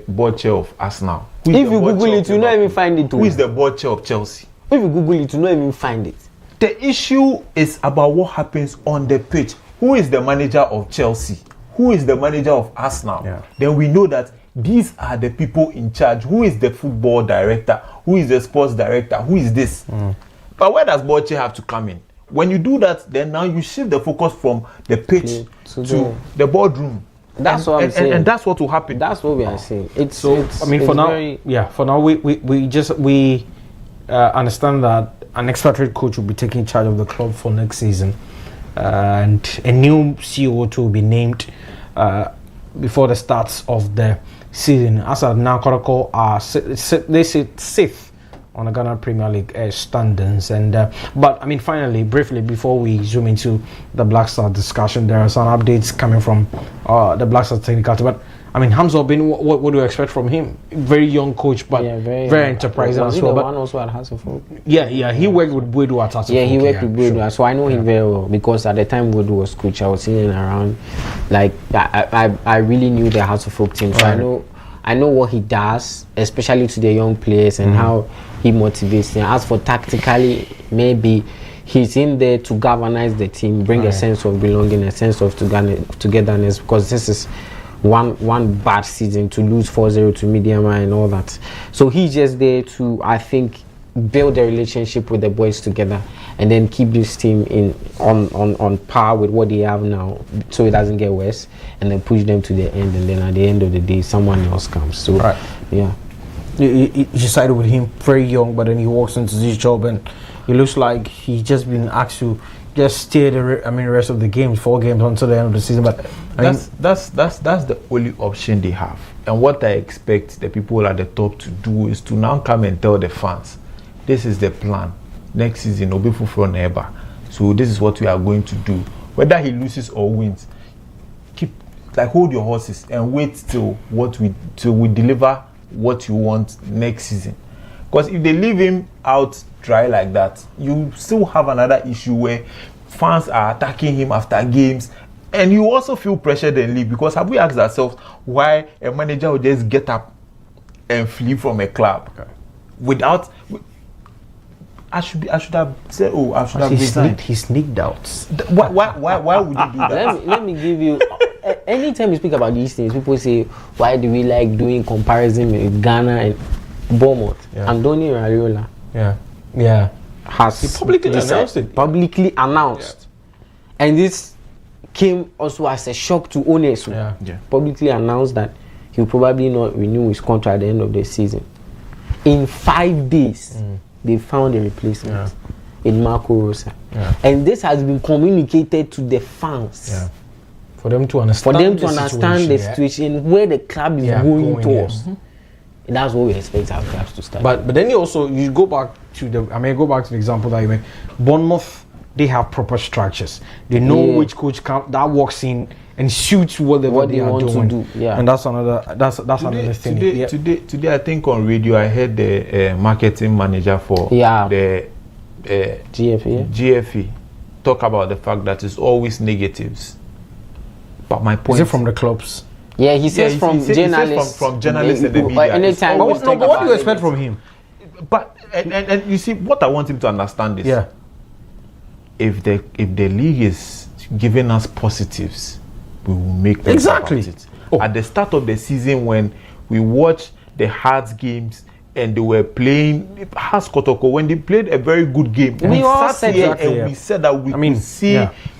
of Arsenal. If you Google it, you not even find it. Who is the board chair of Chelsea? If you Google it, you not even find it. The issue is about what happens on the pitch. Who is the manager of Chelsea? Who is the manager of Arsenal? Yeah. Then we know that these are the people in charge. Who is the football director? Who is the sports director? Who is this? But where does board chair have to come in? when you do that, then now you shift the focus from the pitch to the boardroom. That's what I'm saying. And that's what will happen. That's what we are saying. It's I mean, for now, we understand that an expatriate coach will be taking charge of the club for next season, and a new CEO will be named before the start of the season. As of now, Koroko they sit sixth on the Ghana Premier League standings, and but I mean, finally, briefly before we zoom into the Black Star discussion, there are some updates coming from the Black Star technical team. But I mean, Hamza Bin, what do you expect from him? Very young coach, but very enterprising as well. But one also at Hasselhoff. Yeah, he worked with Buedu at Hasselhoff. Yeah, he worked with Buedu, so I know him very well because at the time Buedu was coach, I was seeing him around. Like I really knew the Hasselhoff team, so I know what he does, especially to the young players, and how he motivates them. As for tactically, maybe he's in there to galvanize the team, bring a sense of belonging, a sense of togetherness, because this is one bad season to lose 4-0 to Midiama and all that. So he's just there to, I think, build a relationship with the boys together, and then keep this team on par with what they have now, so it doesn't get worse, and then push them to the end, and then at the end of the day, someone else comes. So yeah. You sided with him, very young, but then he walks into this job and it looks like he's just been asked to just stay the rest of the games, 4 games until the end of the season. But that's the only option they have. And what I expect the people at the top to do is to now come and tell the fans, this is the plan. Next season, Obifu from Neba. So this is what we are going to do. Whether he loses or wins, hold your horses and wait till we deliver what you want next season. Because if they leave him out dry like that, you still have another issue where fans are attacking him after games, and you also feel pressured and leave. Because have we asked ourselves why a manager would just get up and flee from a club without? I should have said, I should have resigned. He sneaked out. Why would you do that? Let me give you. Anytime you speak about these things, people say, why do we like doing comparison with Ghana and Bournemouth? Andoni Raiola has publicly annoued. And this came also as a shock to owners. Publicly announced that he'll probably not renew his contract at the end of the season. In 5 days, they found a replacement in Marco Rosa. And this has been communicated to the fans. For them to understand the situation where the club is going towards. That's what we expect our clubs to start. But then you go back to the example that you made. Bournemouth, they have proper structures. They know which coach that walks in and shoots whatever they are doing. And that's another thing. Today I think on radio I heard the marketing manager for the GFE talk about the fact that it's always negatives. But my point is it from the clubs? Yeah, he says from journalists. From journalists in the media. Anytime. What do you expect from him? But and you see, what I want him to understand is, if the league is giving us positives, we will make them about it. At the start of the season, when we watched the Hearts games and they were playing Hearts Kotoko, when they played a very good game, we all said we said that we could see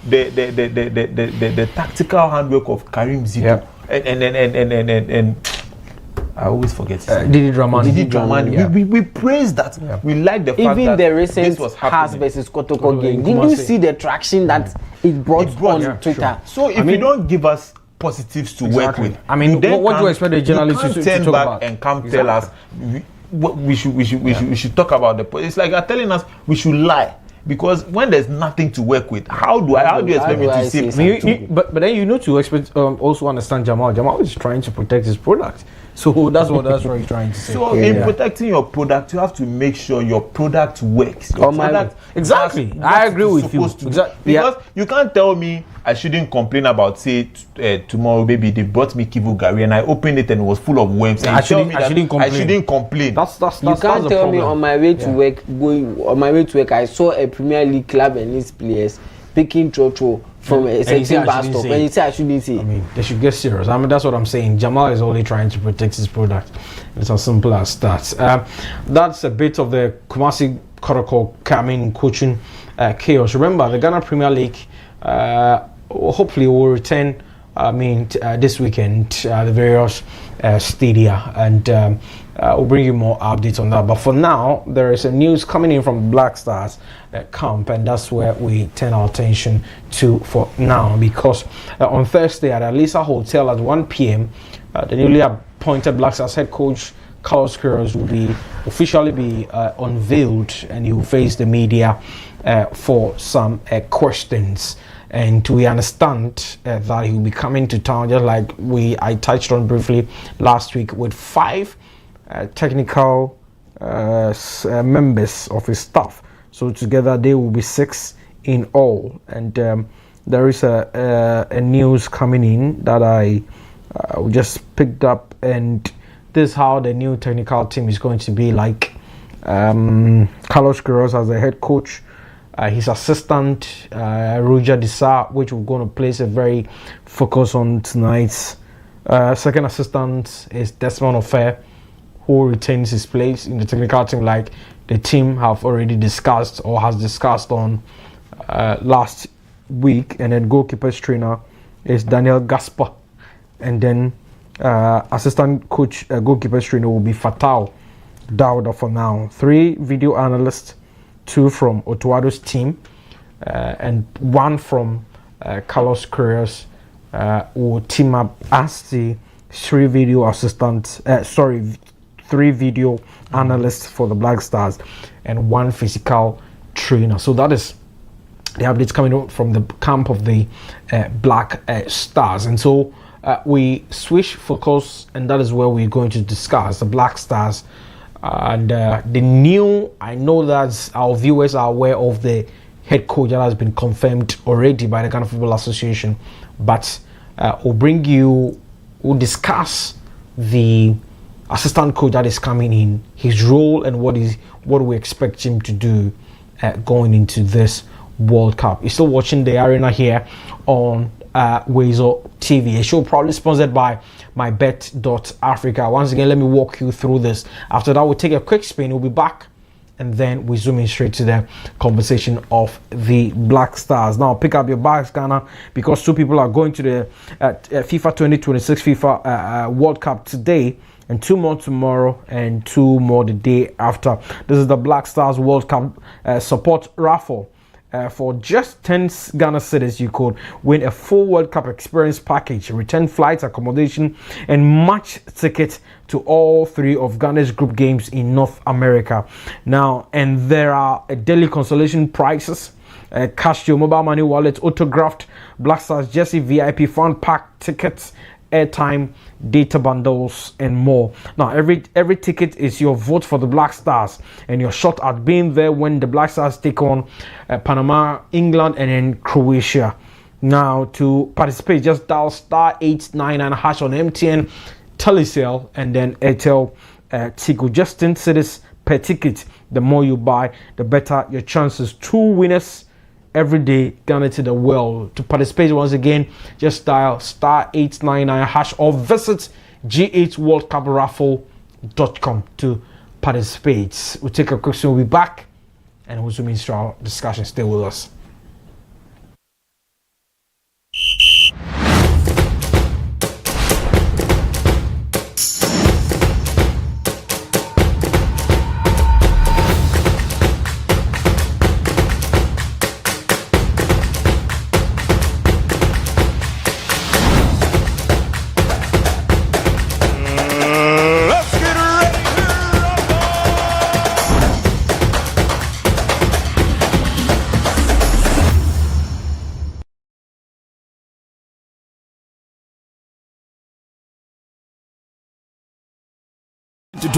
the tactical handwork of Karim Zidu and I always forget Didi Dramani. We praised that. We like the fact even that the recent this was happening. Hearts versus Kotoko game. Did you see the traction that it brought on Twitter? So if you don't give us positives to work with, what do you expect the journalists to turn talk back about? and come tell us we should talk about the. It's like you're telling us we should lie. Because when there's nothing to work with, how do you expect me to say? But then you know to expect also understand Jamal. Jamal is trying to protect his product. So that's what he's trying to say. So in protecting your product, you have to make sure your product works. Your product exactly. I agree with you. Exactly. Because you can't tell me I shouldn't complain about tomorrow maybe they brought me Kivu Gari and I opened it and it was full of worms. And I shouldn't complain. That's you can't tell problem. Me on my way to work I saw a Premier League club and its players picking Chocho from a certain bus stop and you say I shouldn't say. They should get serious. That's what I'm saying. Jamal is only trying to protect his product. It's as simple as that. That's a bit of the Kumasi Koroko coaching chaos. Remember, the Ghana Premier League hopefully will return. This weekend, the various stadia, and we'll bring you more updates on that. But for now, there is a news coming in from Black Stars camp, and that's where we turn our attention to for now, because on Thursday at Alisa Hotel at 1 p.m., the newly appointed Black Stars head coach Carlos Queiroz will officially be unveiled, and he will face the media for some questions. And we understand that he will be coming to town, just like I touched on briefly last week, with 5 technical members of his staff. So together they will be 6 in all. And there is a news coming in that I just picked up, and this is how the new technical team is going to be like. Carlos Queiroz as the head coach. His assistant, Roger Disa, which we're going to place a very focus on tonight's. Second assistant is Desmond Ofer, who retains his place in the technical team, like the team have already discussed or has discussed on last week. And then goalkeeper's trainer is Daniel Gaspar. And then assistant coach, goalkeeper's trainer will be Fatal Dauda for now. 3 video analysts, 2 from Otuado's team, and 1 from Carlos Queiroz will team up as the 3 video assistants, 3 video analysts for the Black Stars, and 1 physical trainer. So that is the updates coming out from the camp of the Black Stars. And so we switch focus, and that is where we're going to discuss the Black Stars. And the new, I know that our viewers are aware of the head coach that has been confirmed already by the Ghana Football Association, but we'll discuss the assistant coach that is coming in, his role, and what we expect him to do going into this World Cup. You're still watching the arena here on WoezorTV, a show proudly sponsored by MyBet.Africa. Once again, let me walk you through this. After that, we'll take a quick spin. We'll be back, and then we zoom in straight to the conversation of the Black Stars. Now, pick up your bags, Ghana, because 2 people are going to the FIFA 2026 FIFA World Cup today, and 2 more tomorrow, and 2 more the day after. This is the Black Stars World Cup support raffle. For just 10 Ghana cedis, you could win a full World Cup experience package, return flights, accommodation, and match ticket to all 3 of Ghana's group games in North America. Now, and there are daily consolation prizes, cash to your mobile money wallet, autographed Black Stars jersey, VIP fan pack tickets, airtime, data bundles, and more. Now, every ticket is your vote for the Black Stars and your shot at being there when the Black Stars take on Panama, England, and then Croatia. Now, to participate, just dial *899# on MTN, Telecel, and then Airtel Tigo. Just 10 cedis per ticket. The more you buy, the better your chances. 2 winners every day, Ghana to the world. To participate, once again, just dial *899# or visit g8worldcupraffle.com to participate. We'll take a quick swing. We'll be back, and we'll zoom into our discussion. Stay with us.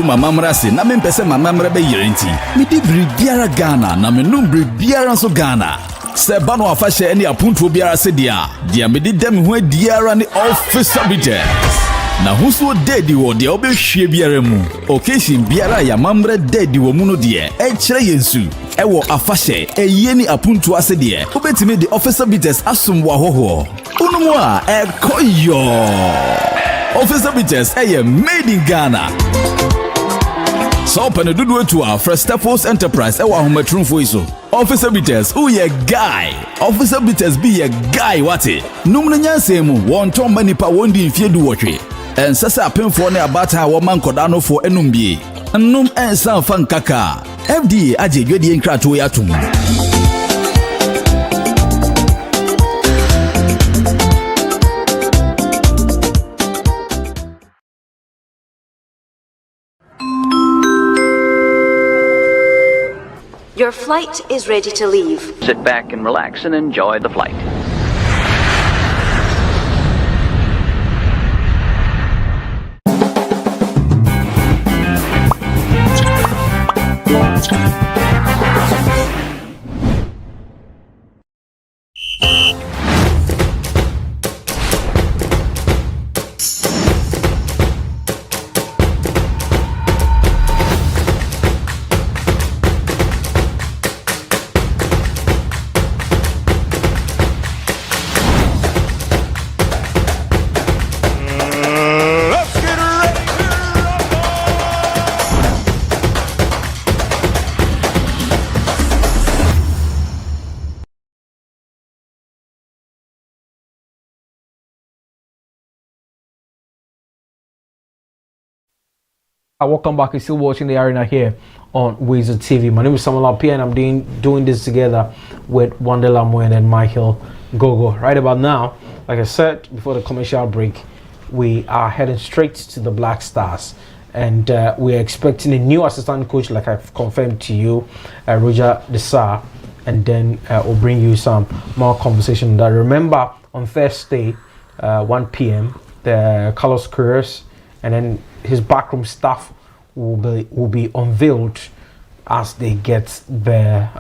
to mama mrase na me mpese mama mra be yirenti me di biara Ghana na me num biara so Ghana se ba no afahye ene apuntuo biara se dia me di dem ho diara ne officer bites na huso dedi wo de obehwie biara mu occasion biara ya mamre dedi wo mu no de e kire yensu e wo afahye eye ni apuntuo ase de obetime di officer bites asum wo hoho unumu a e koyo officer bites made in Ghana. So open a doodle to our first Stepos Enterprise. Ewa humetrum voice. Officer Bitters, oh yeah, guy. Officer Bitters be a guy, what it? Numnya same one tom manipa wondi in fear do what we. And Sasa pen for ne about our woman Codano for Enumbi. And num and some fan kaka. FD aje Gwedi and Krato Yatum. Your flight is ready to leave. Sit back and relax and enjoy the flight. Welcome back. You're still watching the arena here on WoezorTV. My name is Ekow Amoasi Appiah and I'm doing this together with Wandela Moen and Michael Gogo. Right about now, like I said before the commercial break, we are heading straight to the Black Stars, and we're expecting a new assistant coach, like I've confirmed to you, Roger Desar, and then we'll bring you some more conversation. That remember on Thursday, 1 p.m. the Carlos Queiroz and then his backroom staff will be unveiled as they get their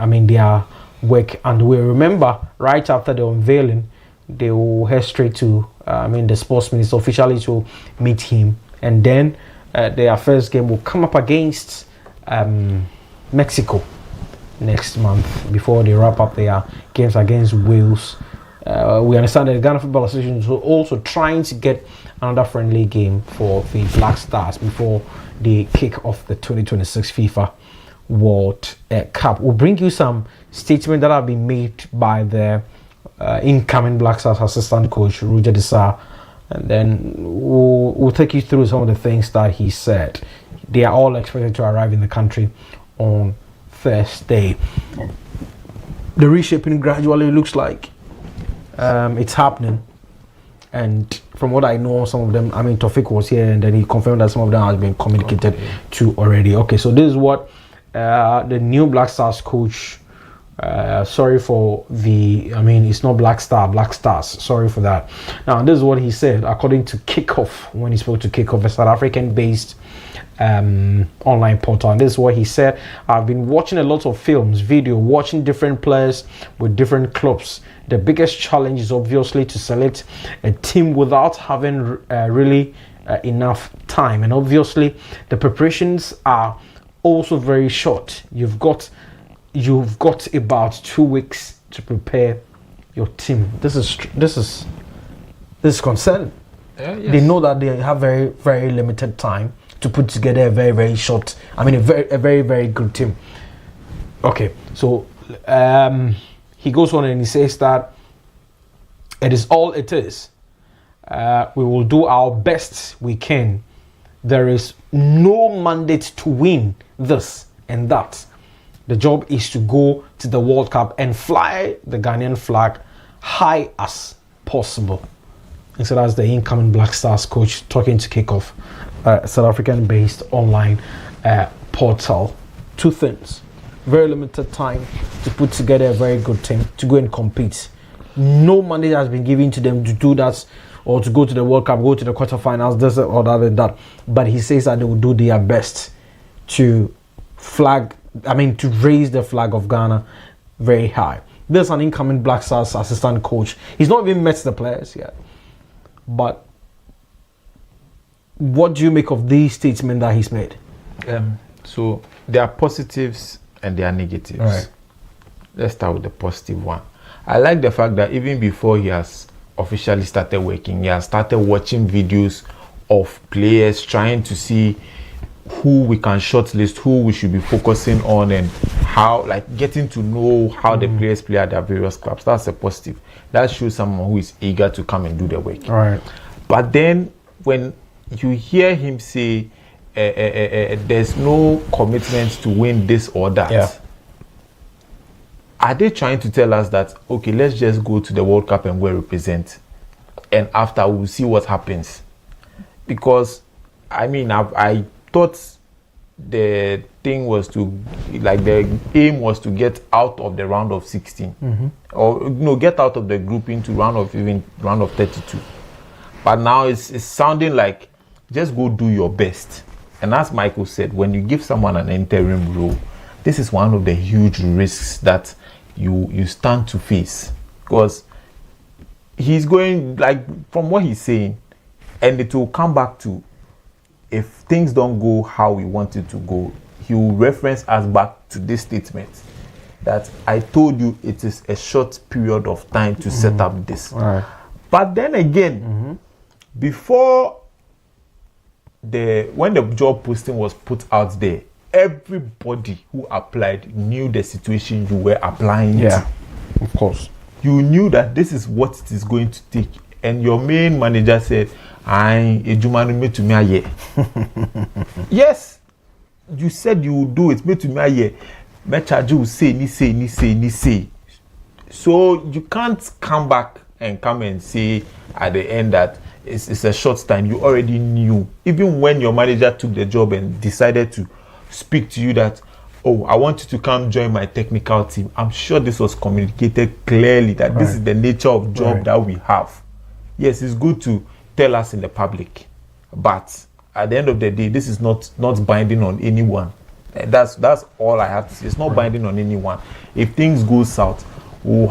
work underway. Remember, right after the unveiling, they will head straight to the sports minister officially to meet him, and then their first game will come up against Mexico next month before they wrap up their games against Wales. We understand that the Ghana Football Association is also trying to get another friendly game for the Black Stars before they kick off the 2026 FIFA World Cup. We'll bring you some statements that have been made by the incoming Black Stars assistant coach, Roger Desar, and then we'll take you through some of the things that he said. They are all expected to arrive in the country on Thursday. The reshaping gradually looks like it's happening, and from what I know, some of them, Tofik was here and then he confirmed that some of them has been communicated to already. Okay, so this is what the new Black Stars coach, sorry for the, it's not Black Stars, sorry for that. Now, this is what he said according to Kickoff, when he spoke to Kickoff, a South African based online portal. And this is what he said: I've been watching a lot of films, watching different players with different clubs. The biggest challenge is obviously to select a team without having really enough time, and obviously the preparations are also very short. You've got about 2 weeks to prepare your team. This is concerning. Yes. They know that they have very, very limited time to put together a very, very short, a very, very good team. Okay, so he goes on and he says that it is all it is. We will do our best we can. There is no mandate to win this and that. The job is to go to the World Cup and fly the Ghanaian flag high as possible. And so that's the incoming Black Stars coach talking to Kickoff, South African-based online portal. Two things: very limited time to put together a very good team to go and compete. No mandate has been given to them to do that or to go to the World Cup, go to the quarterfinals, this or that and that. But he says that they will do their best to to raise the flag of Ghana very high. There's an incoming Black Stars assistant coach. He's not even met the players yet. But what do you make of these statements that he's made? So there are positives and there are negatives. Right. Let's start with the positive one. I like the fact that even before he has officially started working, he has started watching videos of players, trying to see who we can shortlist, who we should be focusing on, and how, like, getting to know how the players play at their various clubs. That's a positive. That shows someone who is eager to come and do the work. All right. But then when you hear him say there's no commitment to win this or that, are they trying to tell us that, okay, let's just go to the World Cup and go represent, and after we'll see what happens? Because I mean, I thought the thing was to, like, the aim was to get out of the round of 16, or get out of the group into round of 32. But now it's sounding like just go do your best. And as Michael said, when you give someone an interim role, this is one of the huge risks that you stand to face, because he's going, like, from what he's saying, and it will come back to, if things don't go how we want it to go, he will reference us back to this statement that I told you it is a short period of time to set up this. Right. But then again, before when the job posting was put out there, everybody who applied knew the situation you were applying to. Of course. You knew that this is what it is going to take, and your main manager said, yes, you said you would do it. Me to me, me charge you say. So you can't come back and come and say at the end that it's a short time. You already knew, even when your manager took the job and decided to speak to you that, oh, I want you to come join my technical team. I'm sure this was communicated clearly that this is the nature of job that we have. Yes, it's good to tell us in the public, but at the end of the day, this is not binding on anyone. And that's all I have to say. It's not binding on anyone. If things go south, they will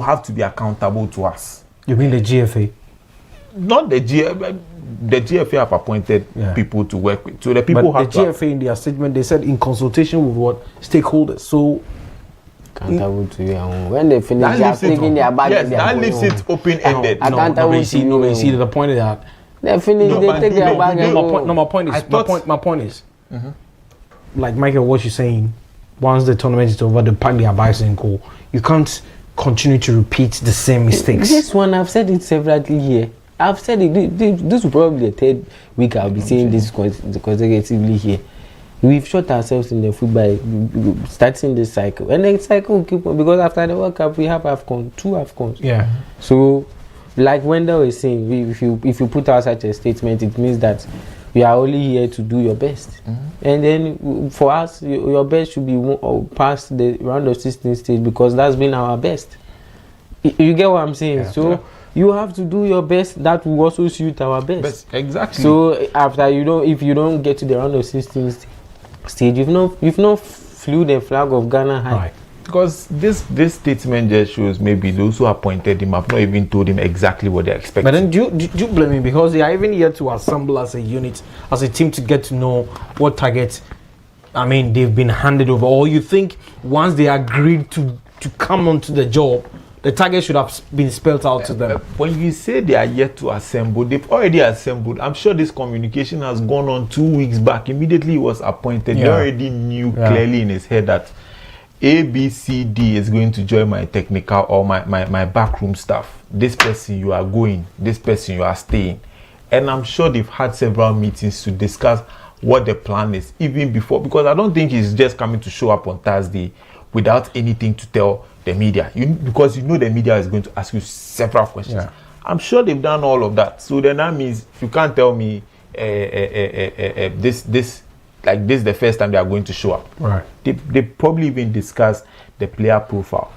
have to be accountable to us. You mean the GFA? Not the GFA. The GFA have appointed people to work with. So the people but have the GFA in their statement, they said in consultation with what stakeholders. So accountable to you. When they finish, they are taking their bag. Yes, that leaves it open-ended. You see the point of that. They finish, they take their bag and go. My point is, like Michael, what you're saying, once the tournament is over, they pack their bags and go. You can't continue to repeat the same mistakes. This one, I've said it severally here. I've said it. This will probably the third week I'll be saying this consecutively here. We've shot ourselves in the foot by starting this cycle, and the cycle will keep on, because after the World Cup we have AFCON, 2 AFCONs. Yeah. So, like Wendell is saying, if you put out such a statement, it means that we are only here to do your best, and then for us, your best should be past the round of 16 stage, because that's been our best. You get what I'm saying? Yeah. So. Yeah. You have to do your best. That will also suit our best. Exactly. So after if you don't get to the round of 16 stage, you've not flew the flag of Ghana high. Right. Because this statement just shows maybe those who appointed him have not even told him exactly what they're expecting. But then do you blame him, because they are even here to assemble as a unit, as a team, to get to know what targets, I mean, they've been handed over, or you think once they agreed to come onto the job, the target should have been spelled out to them? When you say they are yet to assemble, they've already assembled. I'm sure this communication has gone on 2 weeks back. Immediately he was appointed. He already knew clearly in his head that A, B, C, D is going to join my technical or my backroom staff. This person you are going, this person you are staying. And I'm sure they've had several meetings to discuss what the plan is, even before, because I don't think he's just coming to show up on Thursday without anything to tell the media, because you know the media is going to ask you several questions. Yeah. I'm sure they've done all of that. So then that means you can't tell me this is the first time they are going to show up. Right. They probably even discuss the player profile,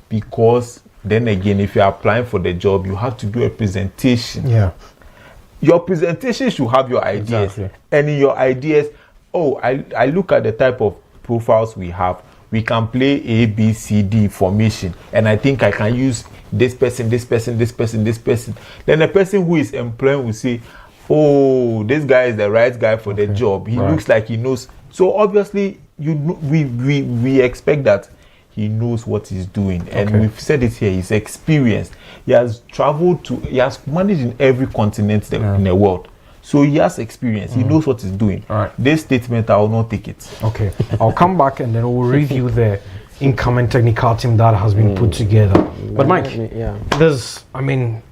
because then again, if you are applying for the job, you have to do a presentation. Yeah. Your presentation should have your ideas. Exactly. And in your ideas, I look at the type of profiles we have. We can play A, B, C, D formation, and I think I can use this person. Then the person who is employing will say, oh, this guy is the right guy for the job. He looks like he knows. So obviously, we expect that he knows what he's doing, and we've said it here. He's experienced. He has traveled he has managed in every continent in the world. So he has experience. He knows what he's doing. All right. This statement, I will not take it. Okay, I'll come back and then we'll review the incoming technical team that has been put together. But Mike, the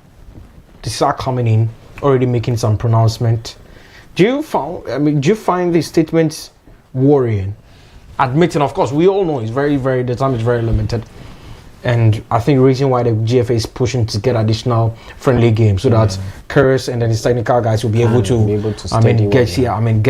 SAR coming in, already making some pronouncement. Do you find these statements worrying? Admitting, of course, we all know the time is very limited. And I think the reason why the GFA is pushing to get additional friendly games so that Curtis and then his technical guys will be able to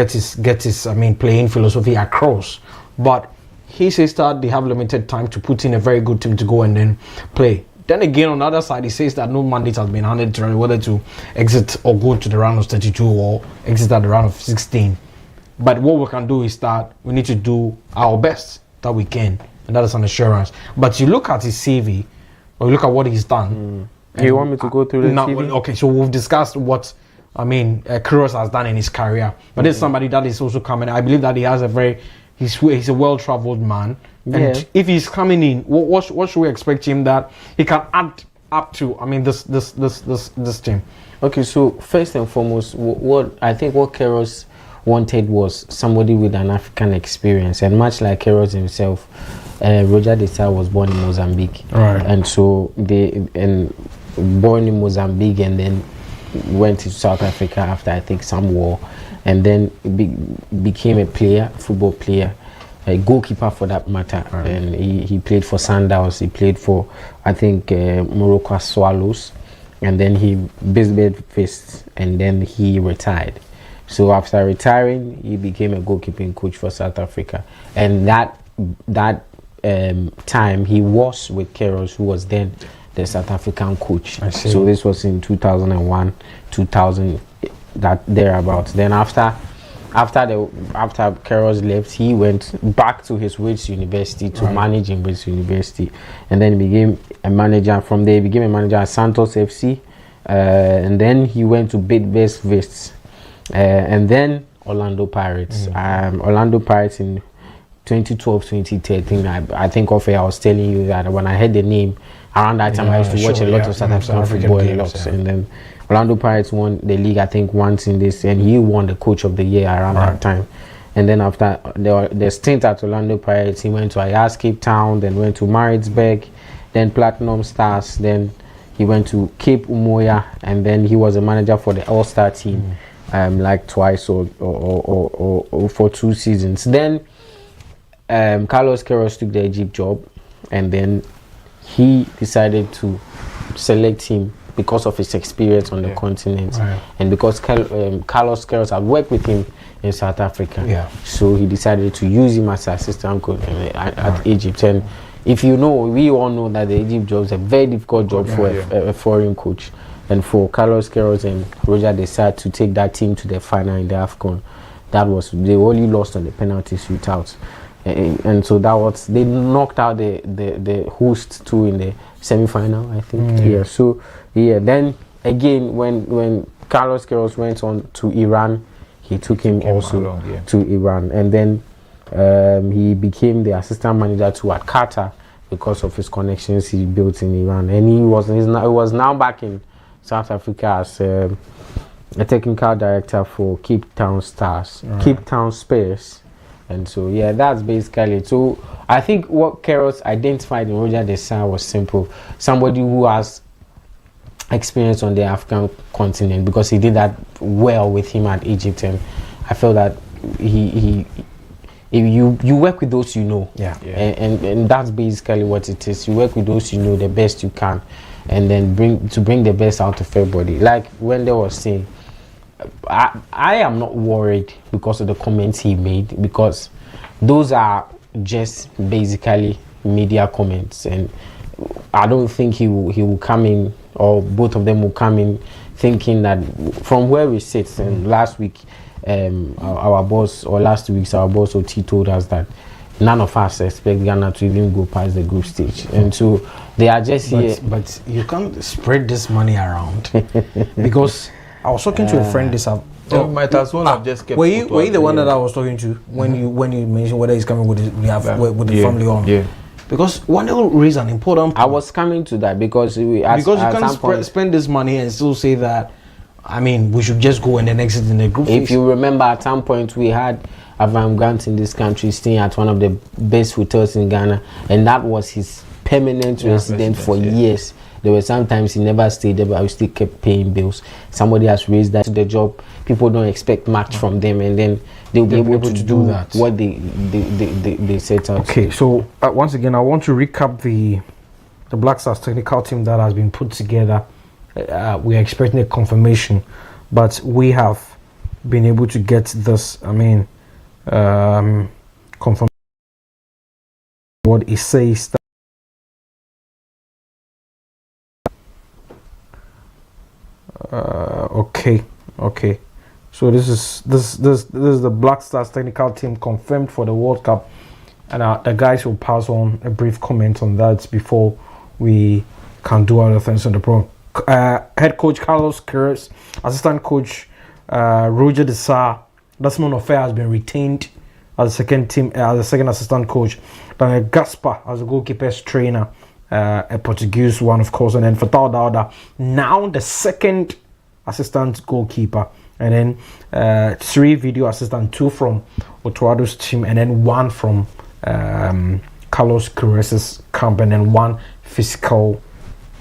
get his playing philosophy across. But he says that they have limited time to put in a very good team to go and then play. Then again, on the other side, he says that no mandate has been handed to him whether to exit or go to the round of 32 or exit at the round of 16. But what we can do is that we need to do our best that we can. And that is an assurance. But you look at his CV, or you look at what he's done. You want me to go through the CV? Okay, so we've discussed what Kuros has done in his career. But there's somebody that is also coming. I believe that he has he's a well-traveled man. And if he's coming in, what should we expect him that he can add up to? This team. Okay, so first and foremost, what Kuros wanted was somebody with an African experience, and much like Kuros himself, Roger Desai was born in Mozambique, right? And so born in Mozambique, and then went to South Africa after I think some war, and then became a football player, a goalkeeper for that matter, right. And he played for Sundowns, he played for I think Morocco Swallows, and then he Bisbee Fists, and then he retired. So after retiring, he became a goalkeeping coach for South Africa, and that time he was with Kuros, who was then the South African coach. I see. So this was in 2001, 2000, that thereabouts. Then after Kuros left, he went back to his Wits University to manage in Wits University, and then became a manager. From there, he became a manager at Santos FC, and then he went to Bidvest Vists. And then Orlando Pirates. Orlando Pirates in 2012, 2013. I think I was telling you that when I heard the name around that time, I used to watch a lot of South African football games. And then Orlando Pirates won the league, I think, once in this, and he won the Coach of the Year around that time. And then after the stint at Orlando Pirates, he went to Ajax Cape Town, then went to Maritzburg, then Platinum Stars, then he went to Cape Umoya, and then he was a manager for the All-Star team. Like twice or for 2 seasons. Then Carlos Queiroz took the Egypt job, and then he decided to select him because of his experience on the continent, and because Carlos Queiroz had worked with him in South Africa. So he decided to use him as assistant coach at Egypt. And if you know, we all know that the Egypt job is a very difficult job for a foreign coach. And for Carlos Queiroz and Roger Desai to take that team to the final in the AFCON, they only lost on the penalty shootout, and so they knocked out the host too in the semi-final, I think. So then again when Carlos Queiroz went on to Iran, he took him also to Iran, and then he became the assistant manager at Qatar because of his connections he built in Iran, and he was now back in South Africa as a technical director for Cape Town Stars, Cape Town Spurs. And so that's basically it. So I think what Queiroz identified in Roger Desai was simple: somebody who has experience on the African continent, because he did that well with him at Egypt. And I felt that if you work with those you know, and that's basically what it is. You work with those you know the best you can, and then bring the best out of everybody. Like when they were saying, I am not worried because of the comments he made, because those are just basically media comments, and I don't think he will come in, or both of them will come in thinking that from where we sit. And last week our boss Oti told us that none of us expect Ghana to even go past the group stage, and so they are just here. But you can't spread this money around because I was talking to a friend this afternoon. Might as well have just kept. Were you the one that I was talking to when you mentioned whether he's coming with the family on? Yeah. Because one will raise an important point. I was coming to that because you can't spend this money and still say that I mean, we should just go and then exit in the group phase. If you remember, at some point we had Avram Grant in this country staying at one of the best hotels in Ghana, and that was his permanent residence for years. There were sometimes he never stayed there, but I still kept paying bills. Somebody has raised that to the job. People don't expect much from them, and then they'll be able to do that. What they set out. Okay, so once again, I want to recap the Black Stars technical team that has been put together. We are expecting a confirmation, but we have been able to get this. I mean, confirmation. What it says. Okay. So this is the Black Stars technical team confirmed for the World Cup, and the guys will pass on a brief comment on that before we can do other things on the program. Head coach Carlos Queiroz, assistant coach Roger Desar, Desmond Ofer has been retained as the second assistant coach. Then Gaspar as a goalkeepers trainer, a Portuguese one, of course, and then Fatal Dauda, now the second assistant goalkeeper, and then 3 video assistant, 2 from Otoado's team, and then 1 from Carlos Queiroz's camp, and then 1 physical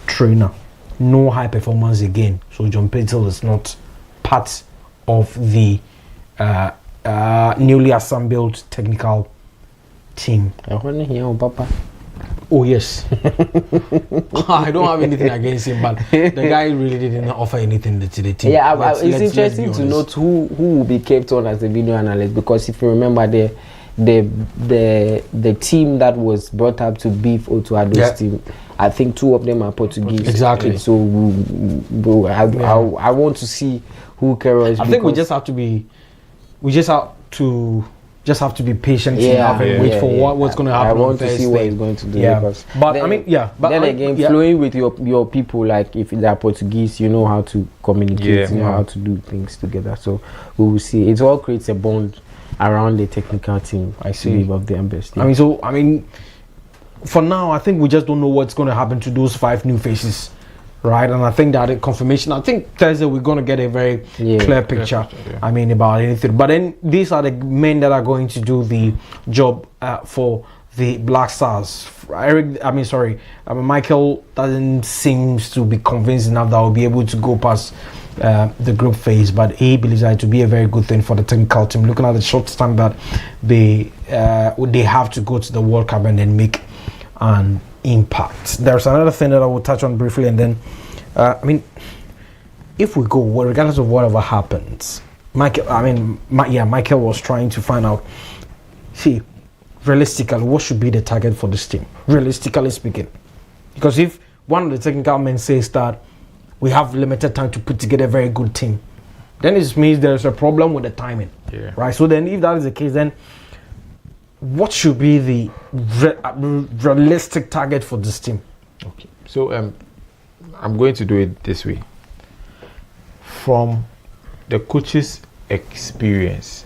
trainer. No high performance again, so John Petel is not part of the newly assembled technical team. Oh yes. I don't have anything against him, but the guy really didn't offer anything to the team. Yeah, it's interesting to note who will be kept on as the video analyst, because if you remember the team that was brought up to beef Otoado's team, I think 2 of them are Portuguese. Exactly. So I want to see who Queiroz. I think we just have to be patient and wait for what's going to happen. I want to see what he's going to do. Flowing with your people, like if they are Portuguese, you know how to communicate, you know how to do things together. So we will see. It all creates a bond around the technical team. I see of the best. Yeah. I mean, for now, I think we just don't know what's going to happen to those 5 new faces. Right, and I think that confirmation. I think Thursday we're going to get a very clear picture. I mean, about anything. But then these are the men that are going to do the job for the Black Stars. Michael doesn't seem to be convinced enough that we'll be able to go past the group phase, but he believes that to be a very good thing for the technical team. Looking at the short time that they have to go to the World Cup and then make an impact. There's another thing that I will touch on briefly, and then if we go, regardless of whatever happens, Michael was trying to find out, realistically, what should be the target for this team, realistically speaking, because if one of the technical men says that we have limited time to put together a very good team, then it means there's a problem with the timing, right? So then if that is the case, then what should be the realistic target for this team? Okay, so I'm going to do it this way. From the coach's experience,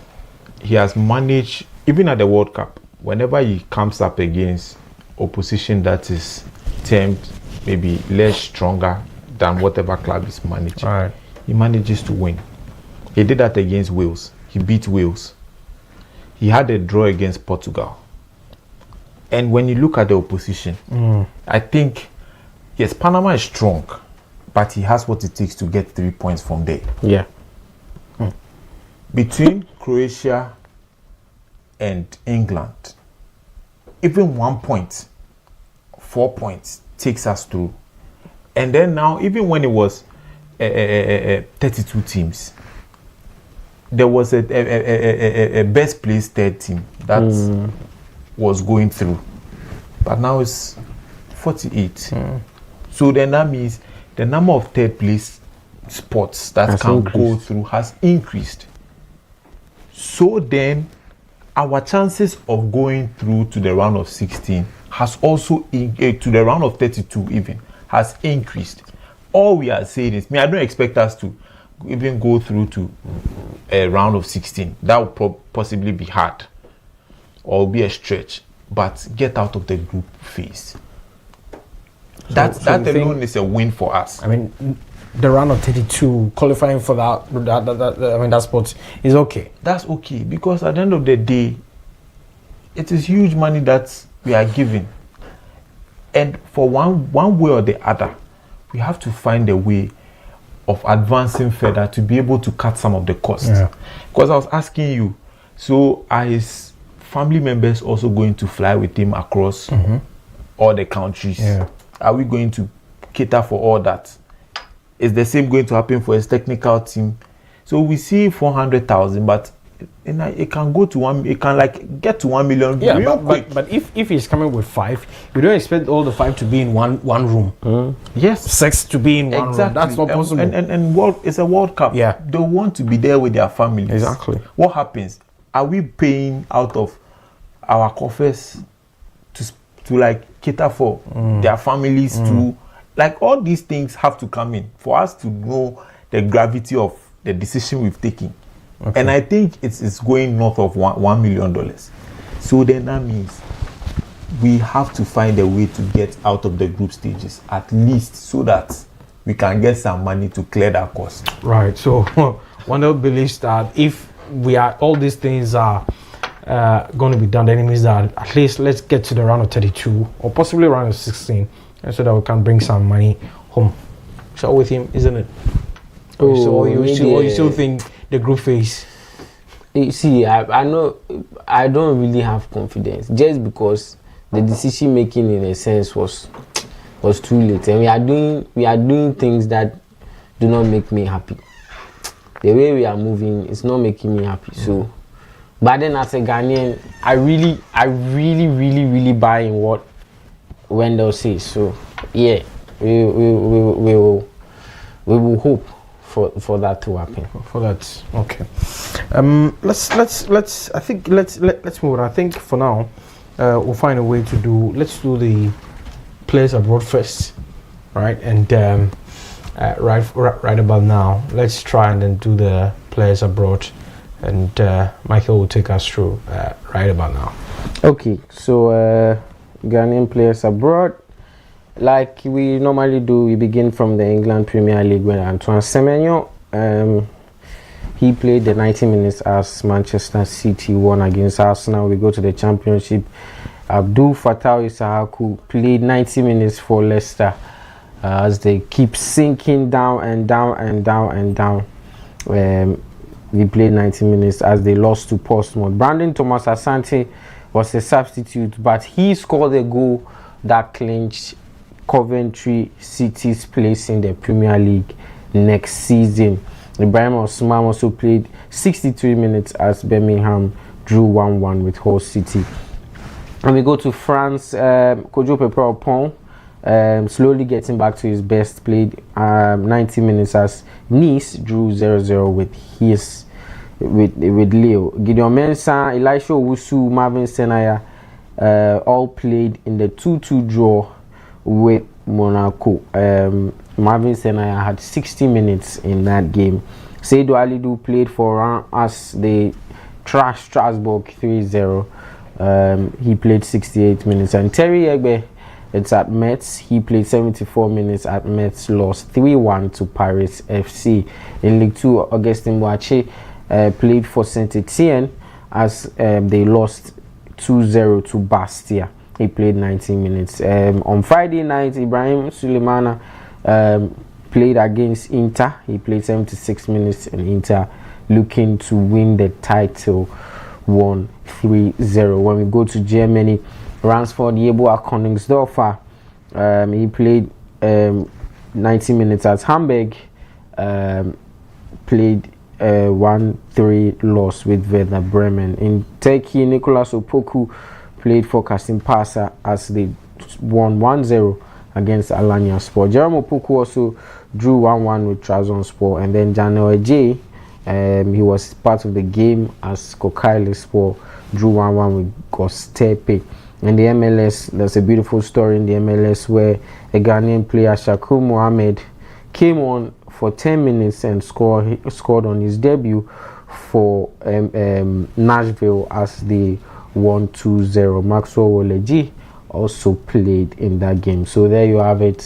he has managed, even at the World Cup, whenever he comes up against opposition that is termed maybe less stronger than whatever club is managing, he manages to win. He did that against Wales. He beat Wales. He had a draw against Portugal. And when you look at the opposition, I think, yes, Panama is strong, but he has what it takes to get 3 points from there. Yeah. Between Croatia and England, even 1 point, 4 points takes us through. And then now, even when it was 32 teams, there was a best placed third team that was going through, but now it's 48. So then that means the number of third place spots that can go through has increased. So then our chances of going through to the round of 16 has also to the round of 32 even has increased. All we are saying is, I don't expect us to even go through to a round of 16. That would possibly be hard or be a stretch, but get out of the group phase. That alone is a win for us. I mean, the round of 32, qualifying for that spot is okay. That's okay, because at the end of the day, it is huge money that we are giving, and for one way or the other, we have to find a way of advancing further to be able to cut some of the costs. Because I was asking you, so are his family members also going to fly with him across all the countries? Are we going to cater for all that? Is the same going to happen for his technical team? So we see 400,000, but it can go to it can like get to 1 million real quick. But if he's coming with 5, you don't expect all the 5 to be in one room. Yes, 6 to be in one room. That's not possible. And it's a World Cup. Yeah, they want to be there with their families. Exactly. What happens? Are we paying out of our coffers to like cater for their families to, like, all these things have to come in for us to know the gravity of the decision we've taken. Okay. And I think it's going north of $1 million. So then that means we have to find a way to get out of the group stages, at least, so that we can get some money to clear that cost. Right. So Wonder believes that if all these things are going to be done, then it means that at least let's get to the round of 32 or possibly round of 16, and so that we can bring some money home. So with him, isn't it? Or you still think the group phase? You see, I know I don't really have confidence, just because the decision making in a sense was too late, and we are doing things that do not make me happy. The way we are moving is not making me happy. So, but then as a Ghanaian, I really buy in what Wendell says. So yeah, we will hope for that to happen. For that, okay. Let's move on. I think for now, we'll find a way to do. Let's do the players abroad first, right? And right about now, let's try and then do the players abroad, and Michael will take us through right about now. Okay, so Ghanaian players abroad. Like we normally do, we begin from the England Premier League with Antoine Semenyo. He played the 90 minutes as Manchester City won against Arsenal. We go to the Championship. Abdul Fattah Isahaku played 90 minutes for Leicester as they keep sinking down and down and down and down. He played 90 minutes as they lost to Portsmouth. Brandon Thomas Asante was a substitute, but he scored a goal that clinched Coventry City's place in the Premier League next season. Ibrahim Osman also played 63 minutes as Birmingham drew 1-1 with Hull City. And we go to France. Kojo Pepe-Opon, slowly getting back to his best, played 90 minutes as Nice drew 0-0 with Leo. Gideon Mensah, Elisha Owusu, Marvin Senaya all played in the 2-2 draw with Monaco. Marvin Senaya had 60 minutes in that game. Seydou Alidou played for us. They trashed Strasbourg 3-0. He played 68 minutes. And Terry Egbe, it's at Metz. He played 74 minutes at Metz, lost 3-1 to Paris FC. In League 2, Augustin Boache played for Saint-Etienne as they lost 2-0 to Bastia. He played 19 minutes. On Friday night, Ibrahim Sulemana played against Inter. He played 76 minutes, and Inter looking to win the title, won 3-0. When we go to Germany, Ransford Yeboah Königsdorfer, he played 90 minutes at Hamburg, played 1-3 loss with Werder Bremen. In Turkey, Nicolas Opoku played for Kasım Pasa as they won 1-0 against Alanyaspor. Jerome Opoku also drew 1-1 with Trabzonspor, and then Janel Ejay, he was part of the game as Kocaelispor drew 1-1 with Göztepe. In the MLS, there's a beautiful story in the MLS where a Ghanaian player, Shakur Mohammed, came on for 10 minutes and scored on his debut for Nashville as they won 2-0. Maxwell Woleji also played in that game. So there you have it,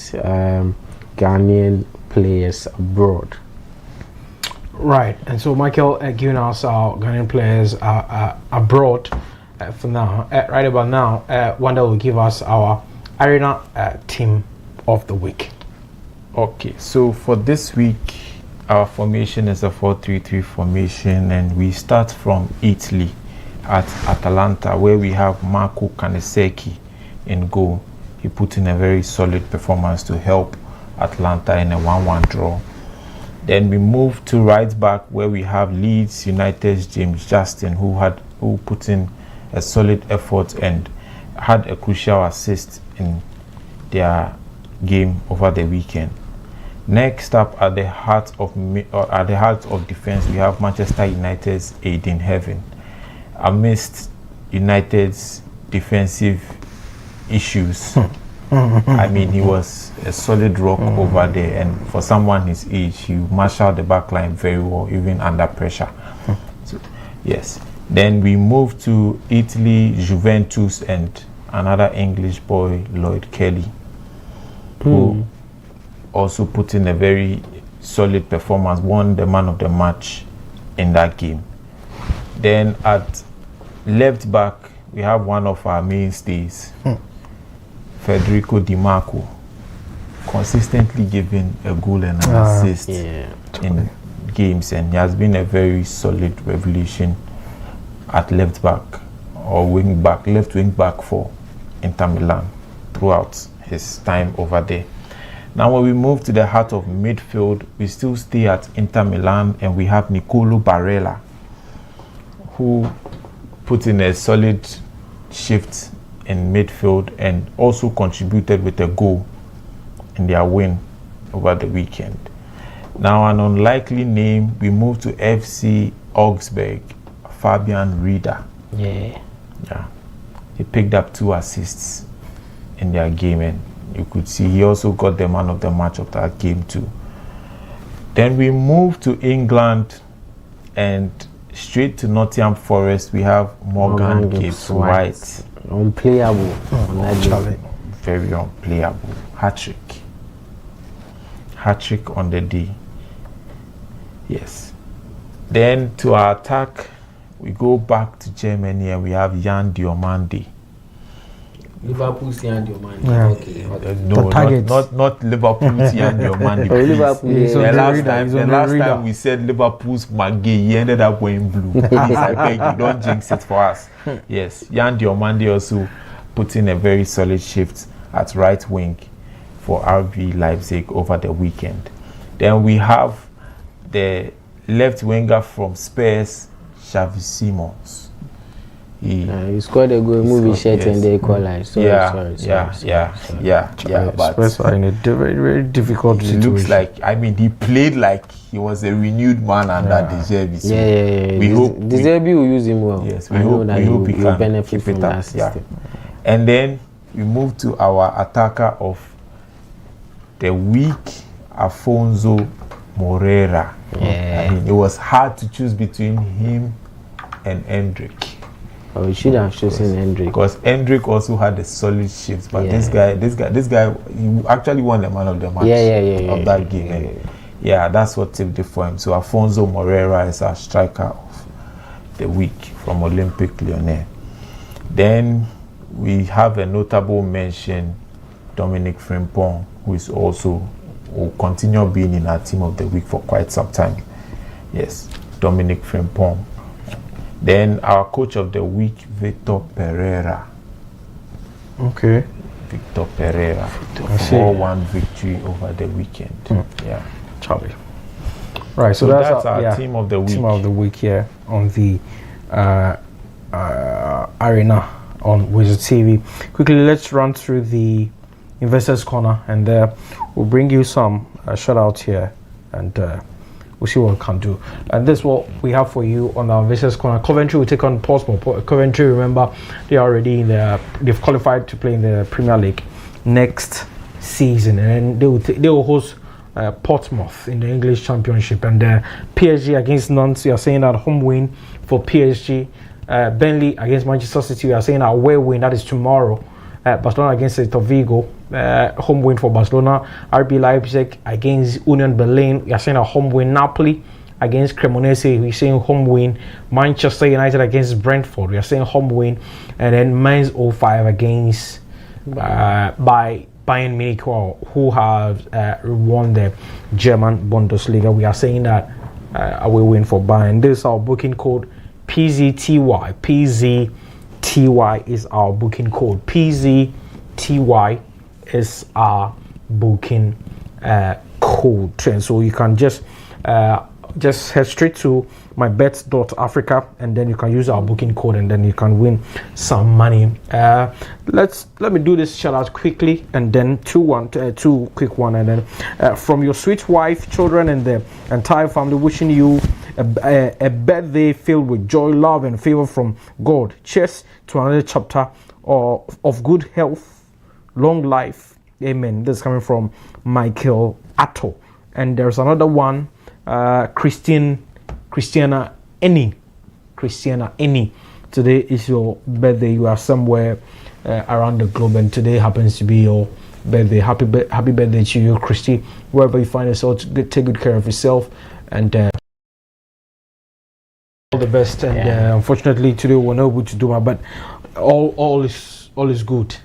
Ghanaian players abroad. Right, and so Michael giving us our Ghanaian players abroad for now. Right about now, Wanda will give us our Arena team of the week. Okay, so for this week, our formation is a 4-3-3 formation, and we start from Italy at Atalanta, where we have Marco Kanesecchi in goal. He put in a very solid performance to help Atlanta in a 1-1 draw. Then we move to right back, where we have Leeds United's James Justin, who put in a solid effort and had a crucial assist in their game over the weekend. Next up, at the heart of defense, we have Manchester United's Aiden Heaven. Amidst United's defensive issues, I mean, he was a solid rock over there, and for someone his age, he marshaled the backline very well, even under pressure. So, yes. Then we move to Italy, Juventus, and another English boy, Lloyd Kelly, who also put in a very solid performance, won the man of the match in that game. Then at left back, we have one of our mainstays, Federico Di Marco, consistently giving a goal and an assist in games, and he has been a very solid revelation at left back or wing back, left wing back for Inter Milan throughout his time over there. Now when we move to the heart of midfield, we still stay at Inter Milan, and we have Nicolo Barella, who put in a solid shift in midfield and also contributed with a goal in their win over the weekend. Now an unlikely name, we move to FC Augsburg, Fabian Rieder. Yeah. He picked up 2 assists in their game, and you could see he also got the man of the match of that game too. Then we move to England, and straight to Nottingham Forest, we have Morgan Gibbs White. Unplayable. Very unplayable. Hat-trick on the day. Yes. Then to our attack, we go back to Germany, and we have Jan Diomande. Liverpool's Jan Diomande. Not Liverpool's Jan Diomande. The last time we said Liverpool's Maggie, he ended up wearing blue. Please, I beg you, don't jinx it for us. Yes, Jan Diomande also put in a very solid shift at right wing for RB Leipzig over the weekend. Then we have the left winger from Spurs, Xavi Simons. He scored a goal, movie shirt, and they equalized. But Spurs are in a very, very difficult situation. Looks like, I mean, he played like he was a renewed man under De Zerbi. So we hope De Zerbi will use him well. Yes, we hope he can benefit from that system. And then we move to our attacker of the week, Afonso Moreira. I mean, it was hard to choose between him and Hendrick. Oh, we should have chosen Hendrick, because Hendrick also had a solid shift. But this guy, he actually won the man of the match of that game. Yeah, that's what tipped it for him. So Afonso Moreira is our striker of the week from Olympique Lyonnais. Then we have a notable mention, Dominic Frimpong, who is also will continue being in our team of the week for quite some time. Yes, Dominic Frimpong. Then our coach of the week, Victor Pereira. Okay. Victor Pereira. 4-1 victory over the weekend. Yeah. Charlie. Right, so that's our team of the week. Team of the week here on the Arena on WoezorTV. Quickly, let's run through the Investors Corner, and we'll bring you some shout outs here, and we'll see what we can do. And this is what we have for you on our Investors Corner. Coventry will take on Portsmouth. Coventry, remember, they are already they've qualified to play in the Premier League next season, and they will host Portsmouth in the English Championship. And PSG against Nantes, we are saying that home win for PSG. Burnley against Manchester City, we are saying that away win, that is tomorrow. Barcelona against Celta Vigo, home win for Barcelona. RB Leipzig against Union Berlin. We are saying a home win. Napoli against Cremonese. We're saying home win. Manchester United against Brentford. We are saying home win. And then Mainz 05 against by Bayern Munich, who have won the German Bundesliga. We are saying that away win for Bayern. This is our booking code PZTY. PZTY is our booking code. PZTY is our booking code. And so you can just head straight to mybets.africa and then you can use our booking code and then you can win some money. Let me do this shout out quickly and then two quick one, and then from your sweet wife, children, and the entire family, wishing you a birthday filled with joy, love, and favor from God. Cheers to another chapter of good health, long life. Amen. This is coming from Michael Atto. And there's another one, Christiana Eni. Today is your birthday. You are somewhere around the globe, and today happens to be your birthday. Happy birthday to you, Christy. Wherever you find yourself, take good care of yourself, and all the best. And unfortunately, today we're not able to do my, but all is good.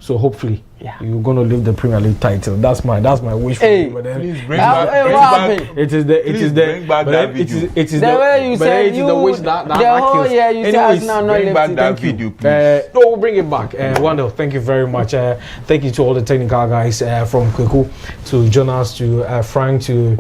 So hopefully, you're gonna live the Premier League title. That's my wish for you. But then, please bring back. It is the way you said you. The wish that the whole year you said Arsenal not bring back left. that video, please. No, we'll bring it back. Wendell, thank you very much. Thank you to all the technical guys from Kweku, to Jonas, to Frank, to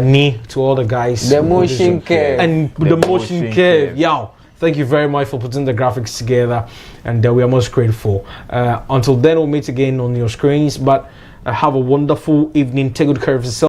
Ni, to all the guys. The motion curve. And the motion curve. Yeah. Thank you very much for putting the graphics together, and we are most grateful. Until then, we'll meet again on your screens, but have a wonderful evening. Take good care of yourself.